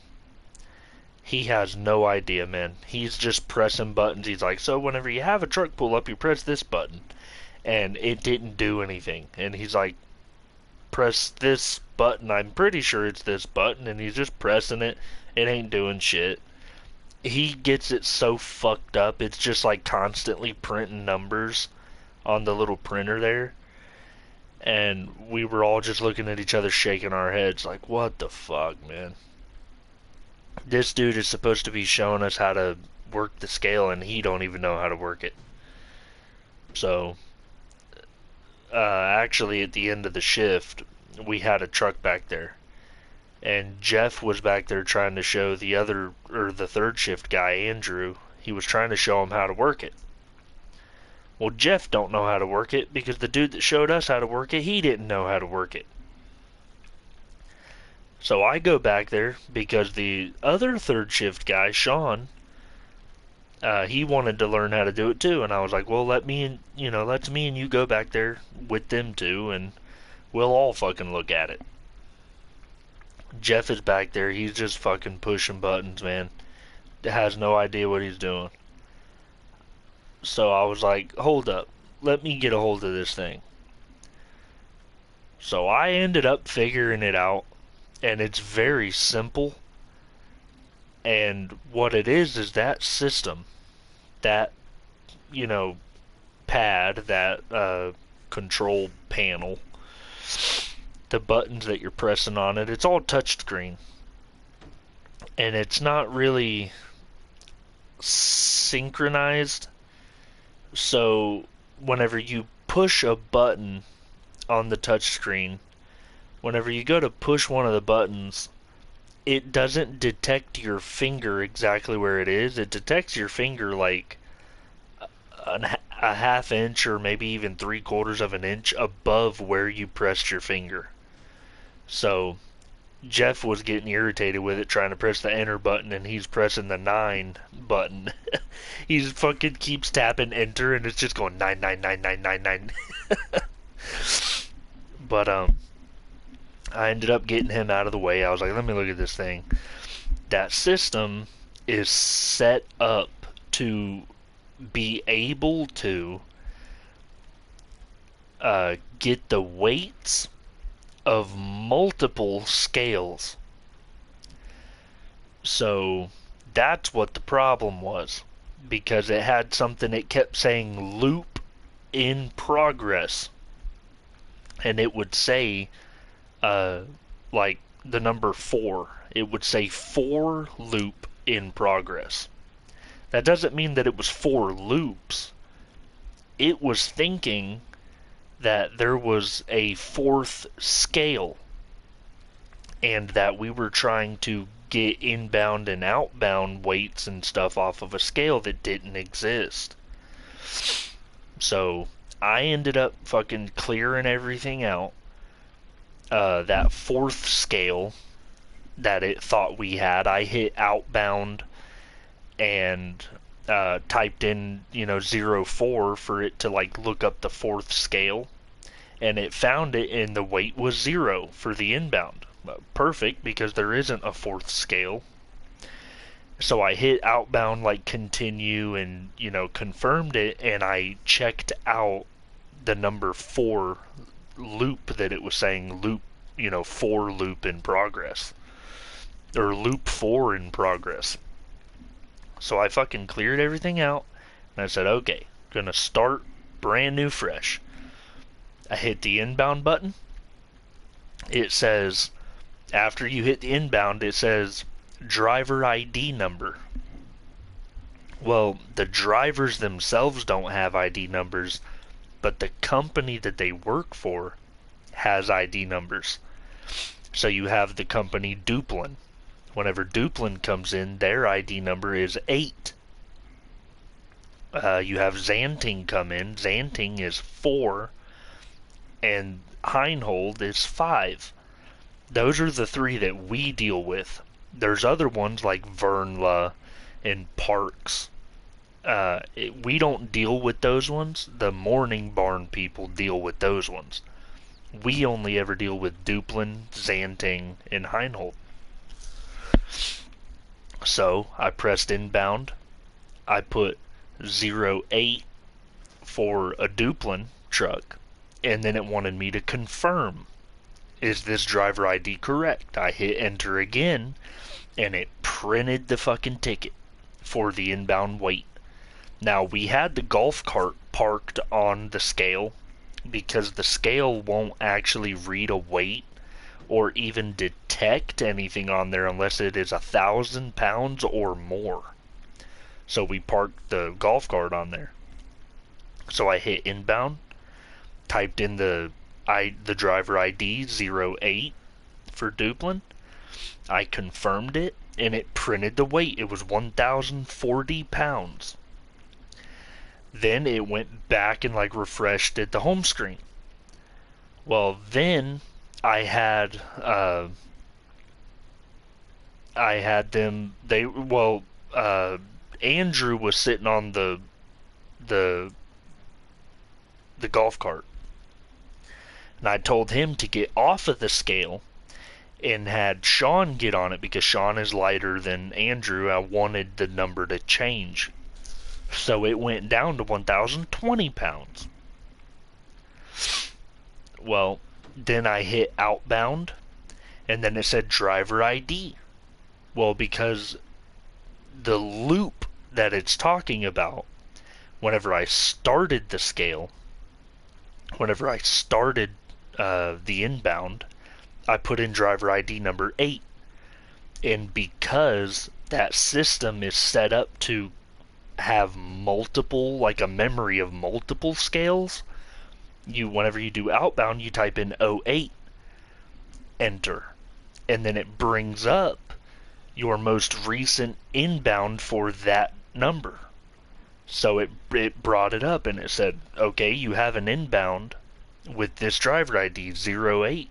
He has no idea, man. He's just pressing buttons. He's like, so whenever you have a truck pull up, you press this button. And it didn't do anything. And he's like, press this button, I'm pretty sure it's this button, and he's just pressing it. It ain't doing shit. He gets it so fucked up, it's just like constantly printing numbers on the little printer there. And we were all just looking at each other, shaking our heads like, what the fuck, man? This dude is supposed to be showing us how to work the scale, and he don't even know how to work it. So actually at the end of the shift, we had a truck back there, and Jeff was back there trying to show the third shift guy, Andrew, he was trying to show him how to work it. Well, Jeff don't know how to work it because the dude that showed us how to work it, he didn't know how to work it. So I go back there because the other third shift guy, Sean, he wanted to learn how to do it too, and I was like, well, let's me and you go back there with them two, and we'll all fucking look at it. Jeff is back there, he's just fucking pushing buttons, man. Has no idea what he's doing. So I was like, hold up, let me get a hold of this thing. So I ended up figuring it out, and it's very simple. And what it is that system, that, pad, that control panel, the buttons that you're pressing on it, it's all touchscreen. And it's not really synchronized. So whenever you push a button on the touchscreen, whenever you go to push one of the buttons, it doesn't detect your finger exactly where it is. It detects your finger like a half inch or maybe even 3/4 of an inch above where you pressed your finger. So Jeff was getting irritated with it, trying to press the enter button, and he's pressing the 9 button. He's fucking keeps tapping enter, and it's just going 9999999. But I ended up getting him out of the way. I was like, let me look at this thing. That system is set up to be able to get the weights of multiple scales. So that's what the problem was, because it had something, it kept saying loop in progress, and it would say like the number 4. It would say 4 loop in progress. That doesn't mean that it was 4 loops. It was thinking that there was a 4th scale, and that we were trying to get inbound and outbound weights and stuff off of a scale that didn't exist. So I ended up fucking clearing everything out. That 4th scale that it thought we had, I hit outbound and typed in 04 for it to like look up the 4th scale, and it found it, and the weight was 0 for the inbound. Perfect, because there isn't a 4th scale. So I hit outbound, like continue, and, you know, confirmed it, and I checked out the number 4 loop that it was saying loop, you know, 4 loop in progress. Or loop 4 in progress. So I fucking cleared everything out, and I said, okay, gonna start brand new fresh. I hit the inbound button. It says, after you hit the inbound, it says driver ID number. Well, the drivers themselves don't have ID numbers, but the company that they work for has ID numbers. So you have the company Duplin. Whenever Duplin comes in, their ID number is 8. You have Xanting come in. Xanting is 4. And Heinhold is 5. Those are the 3 that we deal with. There's other ones like Vernla and Parks. We don't deal with those ones. The Morning Barn people deal with those ones. We only ever deal with Duplin, Xanting, and Heinhold. So I pressed inbound. I put 08 for a Duplin truck, and then it wanted me to confirm, is this driver ID correct? I hit enter again, and it printed the fucking ticket for the inbound weight. Now, we had the golf cart parked on the scale because the scale won't actually read a weight or even detect anything on there unless it is 1,000 pounds or more. So we parked the golf cart on there. So I hit inbound, typed in the driver ID 08 for Duplin. I confirmed it, and it printed the weight. It was 1,040 pounds. Then it went back and like refreshed at the home screen. Well, then I had them. Andrew was sitting on the golf cart, and I told him to get off of the scale and had Sean get on it because Sean is lighter than Andrew. I wanted the number to change. So it went down to 1,020 pounds. Well, then I hit outbound, and then it said driver ID. Well, because the loop that it's talking about, whenever I started the scale, whenever I started the inbound, I put in driver ID number 8. And because that system is set up to have multiple, like a memory of multiple scales, whenever you do outbound, you type in 08, enter, and then it brings up your most recent inbound for that number. So it brought it up, and it said, okay, you have an inbound with this driver ID 08,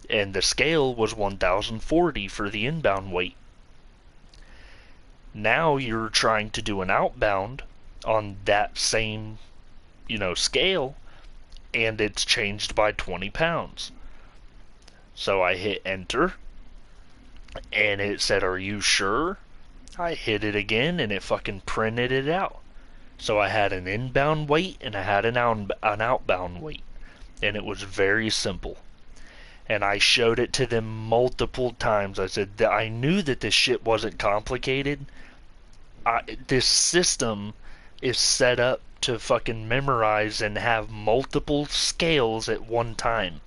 and the scale was 1,040 for the inbound weight. Now you're trying to do an outbound on that same, scale, and it's changed by 20 pounds. So I hit enter, and it said, are you sure? I hit it again, and it fucking printed it out. So I had an inbound weight, and I had an outbound weight. And it was very simple. And I showed it to them multiple times. I said that I knew that this shit wasn't complicated. This system is set up to fucking memorize and have multiple scales at one time.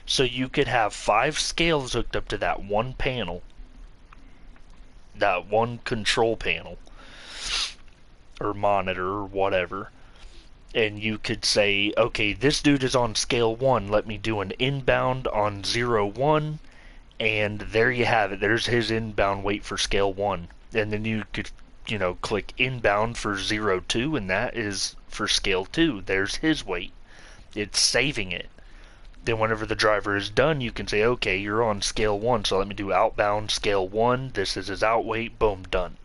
So you could have 5 scales hooked up to that one panel. That one control panel. Or monitor or whatever. And you could say, okay, this dude is on scale 1. Let me do an inbound on 01. And there you have it. There's his inbound weight for scale 1. And then you could, click inbound for 02, and that is for scale 2. There's his weight. It's saving it. Then whenever the driver is done, you can say, okay, you're on scale 1, so let me do outbound scale 1. This is his out weight. Boom, done.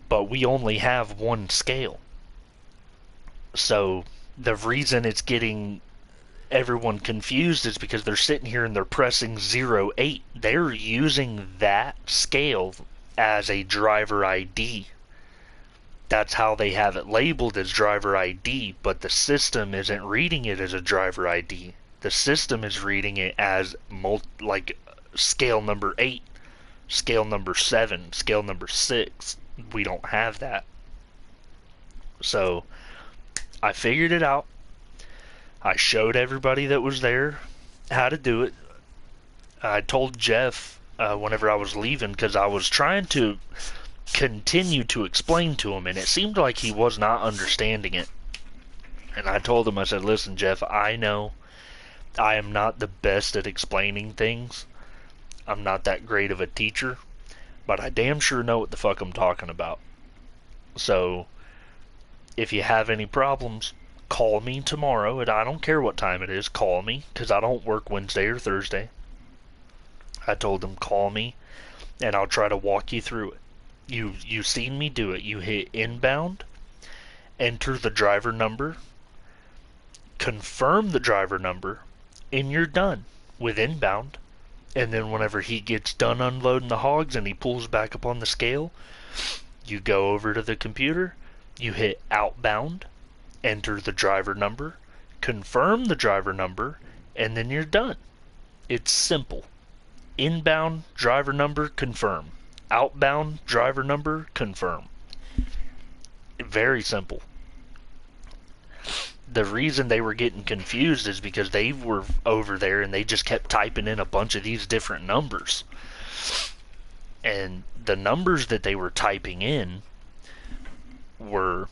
But we only have one scale. So the reason it's getting everyone confused is because they're sitting here and they're pressing 08. They're using that scale as a driver ID. That's how they have it labeled as driver ID, but the system isn't reading it as a driver ID. The system is reading it as like scale number 8, scale number 7, scale number 6. We don't have that. So I figured it out. I showed everybody that was there how to do it. I told Jeff whenever I was leaving, because I was trying to continue to explain to him, and it seemed like he was not understanding it. And I told him, I said, listen, Jeff, I know I am not the best at explaining things. I'm not that great of a teacher, but I damn sure know what the fuck I'm talking about. So, if you have any problems, call me tomorrow, and I don't care what time it is, call me, because I don't work Wednesday or Thursday. I told him, call me, and I'll try to walk you through it. You've seen me do it. You hit inbound, enter the driver number, confirm the driver number, and you're done with inbound. And then whenever he gets done unloading the hogs and he pulls back up on the scale, you go over to the computer, you hit outbound, enter the driver number, confirm the driver number, and then you're done. It's simple. Inbound, driver number, confirm. Outbound, driver number, confirm. Very simple. The reason they were getting confused is because they were over there and they just kept typing in a bunch of these different numbers. And the numbers that they were typing in were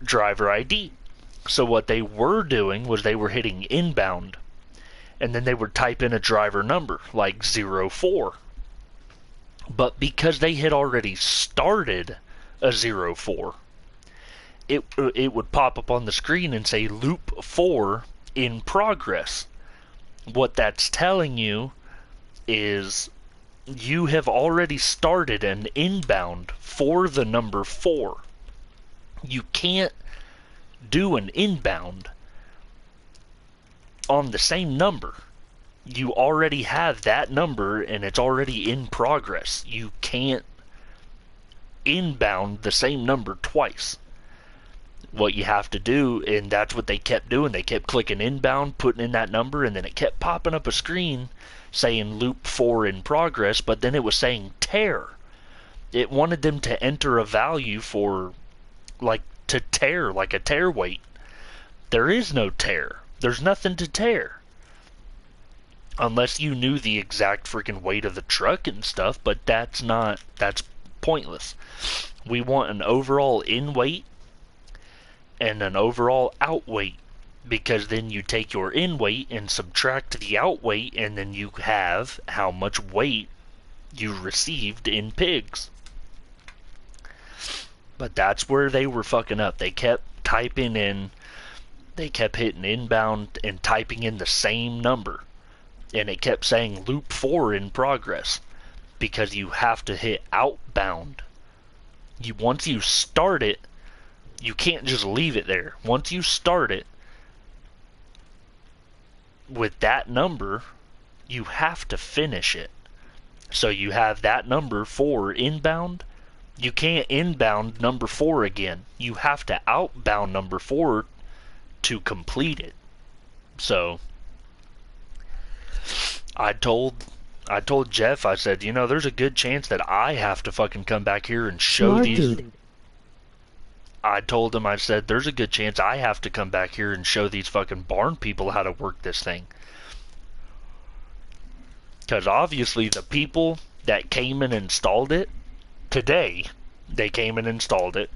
driver ID. So what they were doing was they were hitting inbound, and then they would type in a driver number, like 04. But because they had already started a 04, it would pop up on the screen and say loop 4 in progress. What that's telling you is you have already started an inbound for the number 4. You can't do an inbound on the same number. You already have that number and it's already in progress. You can't inbound the same number twice. What you have to do, and that's what they kept doing, they kept clicking inbound, putting in that number, and then it kept popping up a screen saying loop 4 in progress, but then it was saying tear. It wanted them to enter a value for, like, to tear, like a tear weight. There is no tear. There's nothing to tear. Unless you knew the exact freaking weight of the truck and stuff, but that's pointless. We want an overall in weight and an overall out weight, because then you take your in weight and subtract the out weight, and then you have how much weight you received in pigs. But that's where they were fucking up. They kept typing in, they kept hitting inbound and typing in the same number, and it kept saying loop 4 in progress, because you have to hit outbound. Once you start it, you can't just leave it there. Once you start it with that number, you have to finish it. So you have that number 4 inbound. You can't inbound number 4 again. You have to outbound number 4 to complete it. So I told Jeff, I said, there's a good chance that I have to fucking come back here and show these. I told him, I said, there's a good chance I have to come back here and show these fucking barn people how to work this thing. Because obviously the people that came and installed it today, they came and installed it.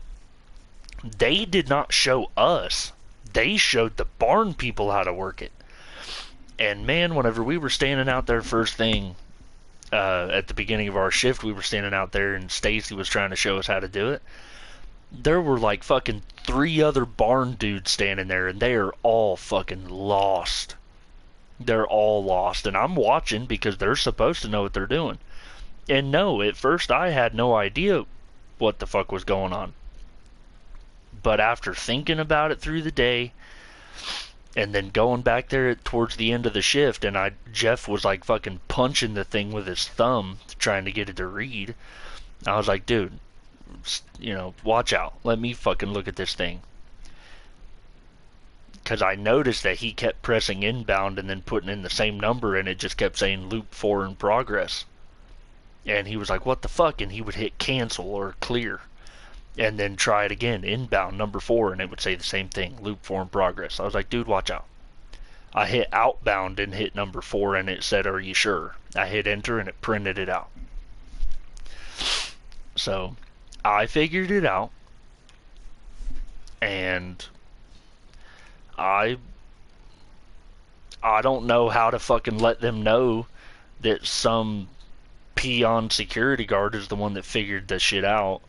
They did not show us. They showed the barn people how to work it. And man, whenever we were standing out there first thing, at the beginning of our shift, we were standing out there and Stacy was trying to show us how to do it. There were like fucking 3 other barn dudes standing there, and they are all fucking lost. They're all lost, and I'm watching because they're supposed to know what they're doing. And no, at first I had no idea what the fuck was going on. But after thinking about it through the day, And then going back there towards the end of the shift, and Jeff was like fucking punching the thing with his thumb, trying to get it to read. I was like, dude, you know, watch out. Let me fucking look at this thing. Because I noticed that he kept pressing inbound and then putting in the same number, and it just kept saying loop 4 in progress. And he was like, what the fuck? And he would hit cancel or clear. And then try it again, inbound number 4, and it would say the same thing, loop 4 in progress. I was like, dude, watch out. I hit outbound and hit number 4, and it said, are you sure? I hit enter, and it printed it out. So, I figured it out, and I don't know how to fucking let them know that some peon security guard is the one that figured this shit out.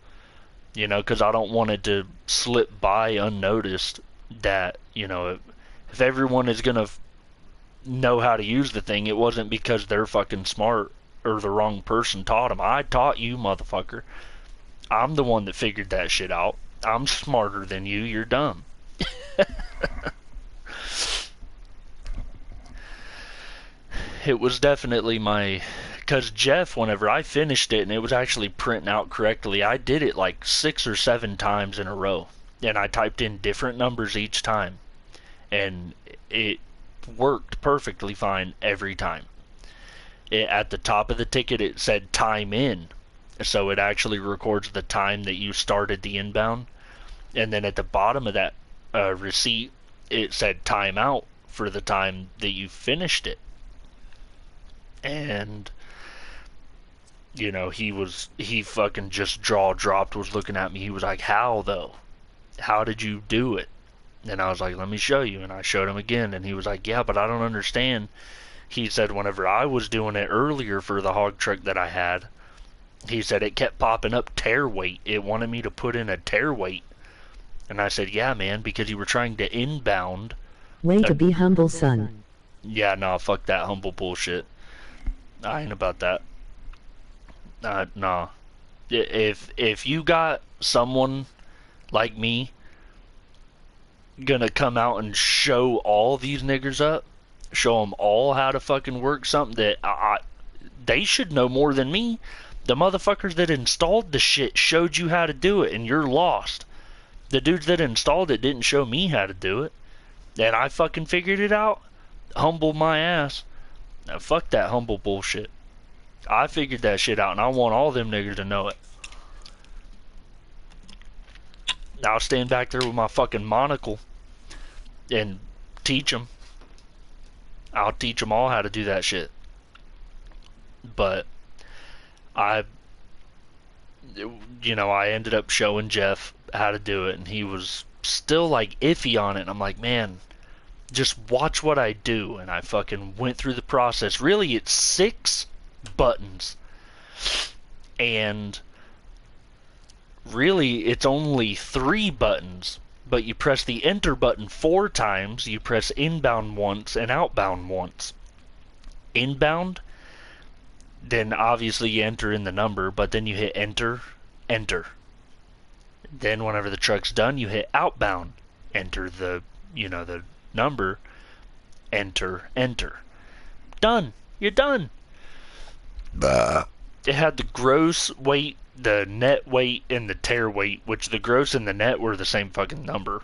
You know, because I don't want it to slip by unnoticed that, you know, if everyone is going to know how to use the thing, it wasn't because they're fucking smart or the wrong person taught them. I taught you, motherfucker. I'm the one that figured that shit out. I'm smarter than you. You're dumb. It was definitely my... Because Jeff, whenever I finished it and it was actually printing out correctly, I did it like 6 or 7 times in a row. And I typed in different numbers each time. And it worked perfectly fine every time. At the top of the ticket, it said time in. So it actually records the time that you started the inbound. And then at the bottom of that receipt, it said time out for the time that you finished it. And... you know, he fucking just jaw dropped, was looking at me. He was like, how though? How did you do it? And I was like, let me show you. And I showed him again, and he was like, yeah, but I don't understand. He said whenever I was doing it earlier for the hog truck that I had, he said it kept popping up tear weight. It wanted me to put in a tear weight. And I said, yeah, man, because you were trying to inbound. Way to be humble, son. Yeah, nah, fuck that humble bullshit. I ain't about that. Nah. If you got someone like me gonna come out and show all these niggers up, show them all how to fucking work something that they should know more than me. The motherfuckers that installed the shit showed you how to do it, and you're lost. The dudes that installed it didn't show me how to do it, and I fucking figured it out. Humble my ass. Now, fuck that humble bullshit. I figured that shit out, and I want all them niggers to know it. I'll stand back there with my fucking monocle and teach them. I'll teach them all how to do that shit. But I ended up showing Jeff how to do it, and he was still like iffy on it. And I'm like, man, just watch what I do. And I fucking went through the process. Really, it's 6 buttons, and really it's only 3 buttons, but you press the enter button 4 times. You press inbound once and outbound once. Inbound, then obviously you enter in the number, but then you hit enter. Then whenever the truck's done, you hit outbound, enter the number, enter. Done. You're done. It had the gross weight, the net weight, and the tear weight, which the gross and the net were the same fucking number.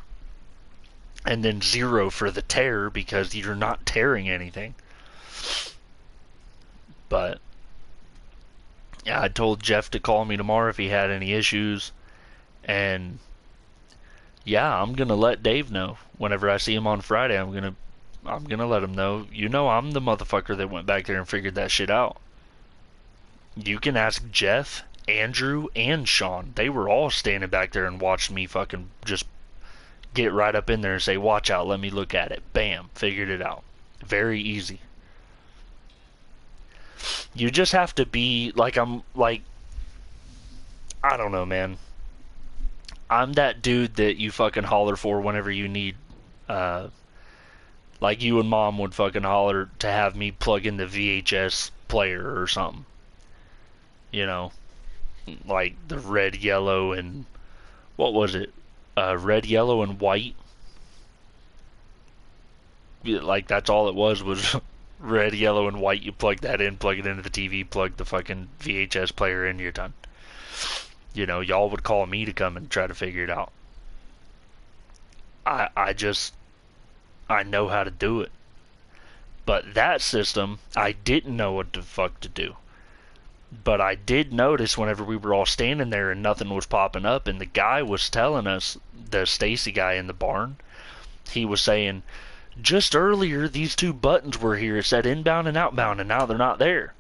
And then 0 for the tear, because you're not tearing anything. But yeah, I told Jeff to call me tomorrow if he had any issues. And yeah, I'm gonna let Dave know. Whenever I see him on Friday, I'm gonna let him know. You know, I'm the motherfucker that went back there and figured that shit out. You can ask Jeff, Andrew, and Sean. They were all standing back there and watched me fucking just get right up in there and say, watch out, let me look at it. Bam, figured it out. Very easy. You just have to be like, I don't know, man. I'm that dude that you fucking holler for whenever you need, like you and Mom would fucking holler to have me plug in the VHS player or something. You know, like the red, yellow, and what was it? Red, yellow, and white. like that's all it was red, yellow, and white. You plug that in, plug it into the TV, plug the fucking VHS player in, you're done. You know, y'all would call me to come and try to figure it out. I know how to do it. But that system, I didn't know what the fuck to do. But I did notice whenever we were all standing there and nothing was popping up, and the guy was telling us, the Stacy guy in the barn, he was saying, just earlier these two buttons were here. It said inbound and outbound, and now they're not there.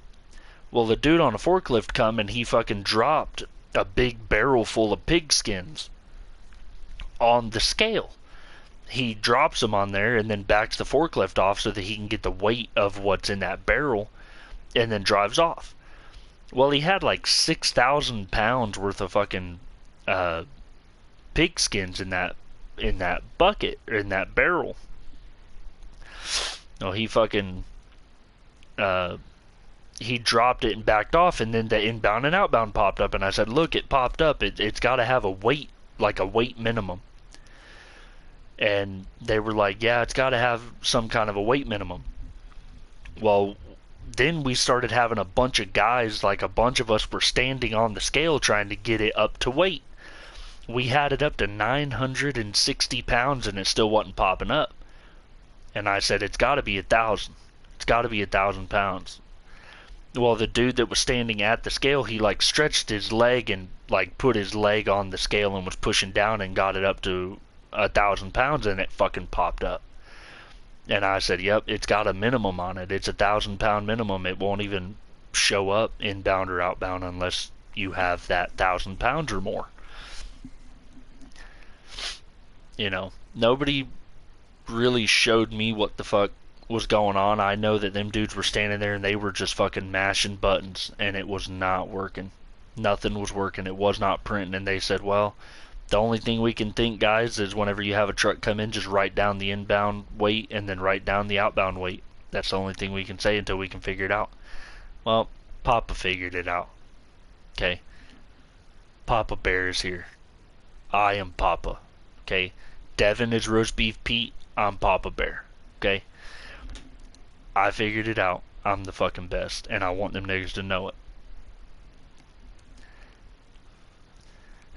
Well, the dude on a forklift come and he fucking dropped a big barrel full of pig skins on the scale. He drops them on there and then backs the forklift off so that he can get the weight of what's in that barrel and then drives off. Well, he had like 6,000 pounds worth of fucking pig skins in that bucket, or in that barrel. No, he fucking he dropped it and backed off, and then the inbound and outbound popped up, and I said, look, it popped up. It's got to have a weight, like a weight minimum. And they were like, yeah, it's got to have some kind of a weight minimum. Well, then we started having a bunch of guys, like a bunch of us were standing on the scale trying to get it up to weight. We had it up to 960 pounds and it still wasn't popping up. And I said, it's got to be 1,000. It's got to be 1,000 pounds. Well, the dude that was standing at the scale, he like stretched his leg and like put his leg on the scale and was pushing down and got it up to 1,000 pounds, and it fucking popped up. And I said, yep, it's got a minimum on it. It's 1,000 pound minimum. It won't even show up inbound or outbound unless you have that 1,000 pounds or more. You know, nobody really showed me what the fuck was going on. I know that them dudes were standing there and they were just fucking mashing buttons, and it was not working. Nothing was working. It was not printing. And they said, well, the only thing we can think, guys, is whenever you have a truck come in, just write down the inbound weight and then write down the outbound weight. That's the only thing we can say until we can figure it out. Well, Papa figured it out. Okay? Papa Bear is here. I am Papa. Okay? Devin is Roast Beef Pete. I'm Papa Bear. Okay? I figured it out. I'm the fucking best. And I want them niggas to know it.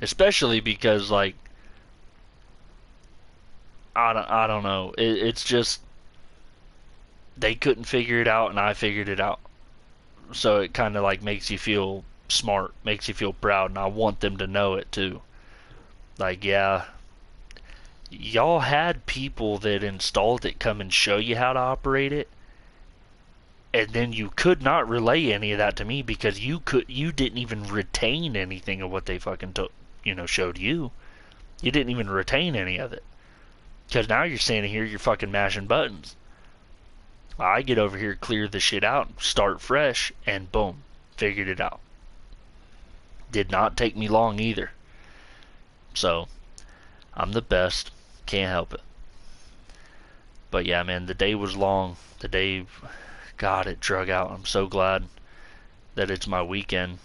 Especially because, like, I don't know. It's just, they couldn't figure it out and I figured it out. So it kind of like makes you feel smart, makes you feel proud, and I want them to know it too. Like, yeah, y'all had people that installed it come and show you how to operate it, and then you could not relay any of that to me because you didn't even retain anything of what they fucking showed you. You didn't even retain any of it. Because now you're standing here, you're fucking mashing buttons. I get over here, clear the shit out, start fresh, and boom, figured it out. Did not take me long either. So, I'm the best. Can't help it. But yeah, man, the day was long. The day, God, it drug out. I'm so glad that it's my weekend.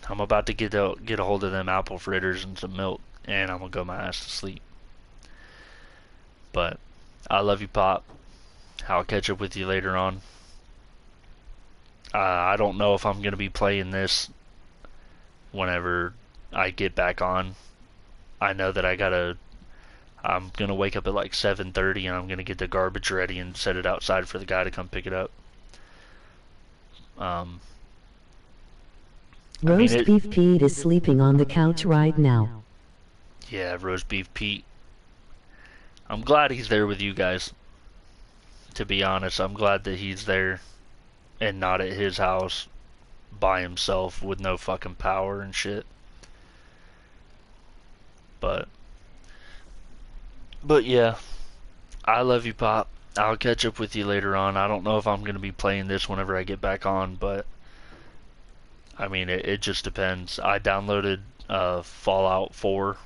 I'm about to get a hold of them apple fritters and some milk, and I'm gonna go my ass to sleep. But I love you, Pop. I'll catch up with you later on. I don't know if I'm gonna be playing this whenever I get back on. I know that I'm gonna wake up at like 7:30 and I'm gonna get the garbage ready and set it outside for the guy to come pick it up. Roast Beef Pete is sleeping on the couch right now. Yeah, Roast Beef Pete. I'm glad he's there with you guys. To be honest, I'm glad that he's there and not at his house by himself with no fucking power and shit. But yeah, I love you, Pop. I'll catch up with you later on. I don't know if I'm going to be playing this whenever I get back on, but I mean, it just depends. I downloaded Fallout 4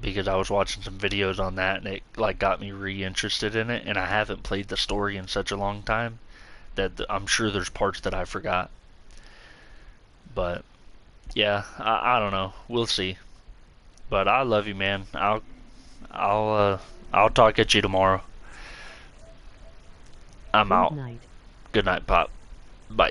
because I was watching some videos on that and it like got me re-interested in it, and I haven't played the story in such a long time that I'm sure there's parts that I forgot. But yeah, I don't know. We'll see. But I love you, man. I'll talk at you tomorrow. I'm out. Good night. Good night, Pop.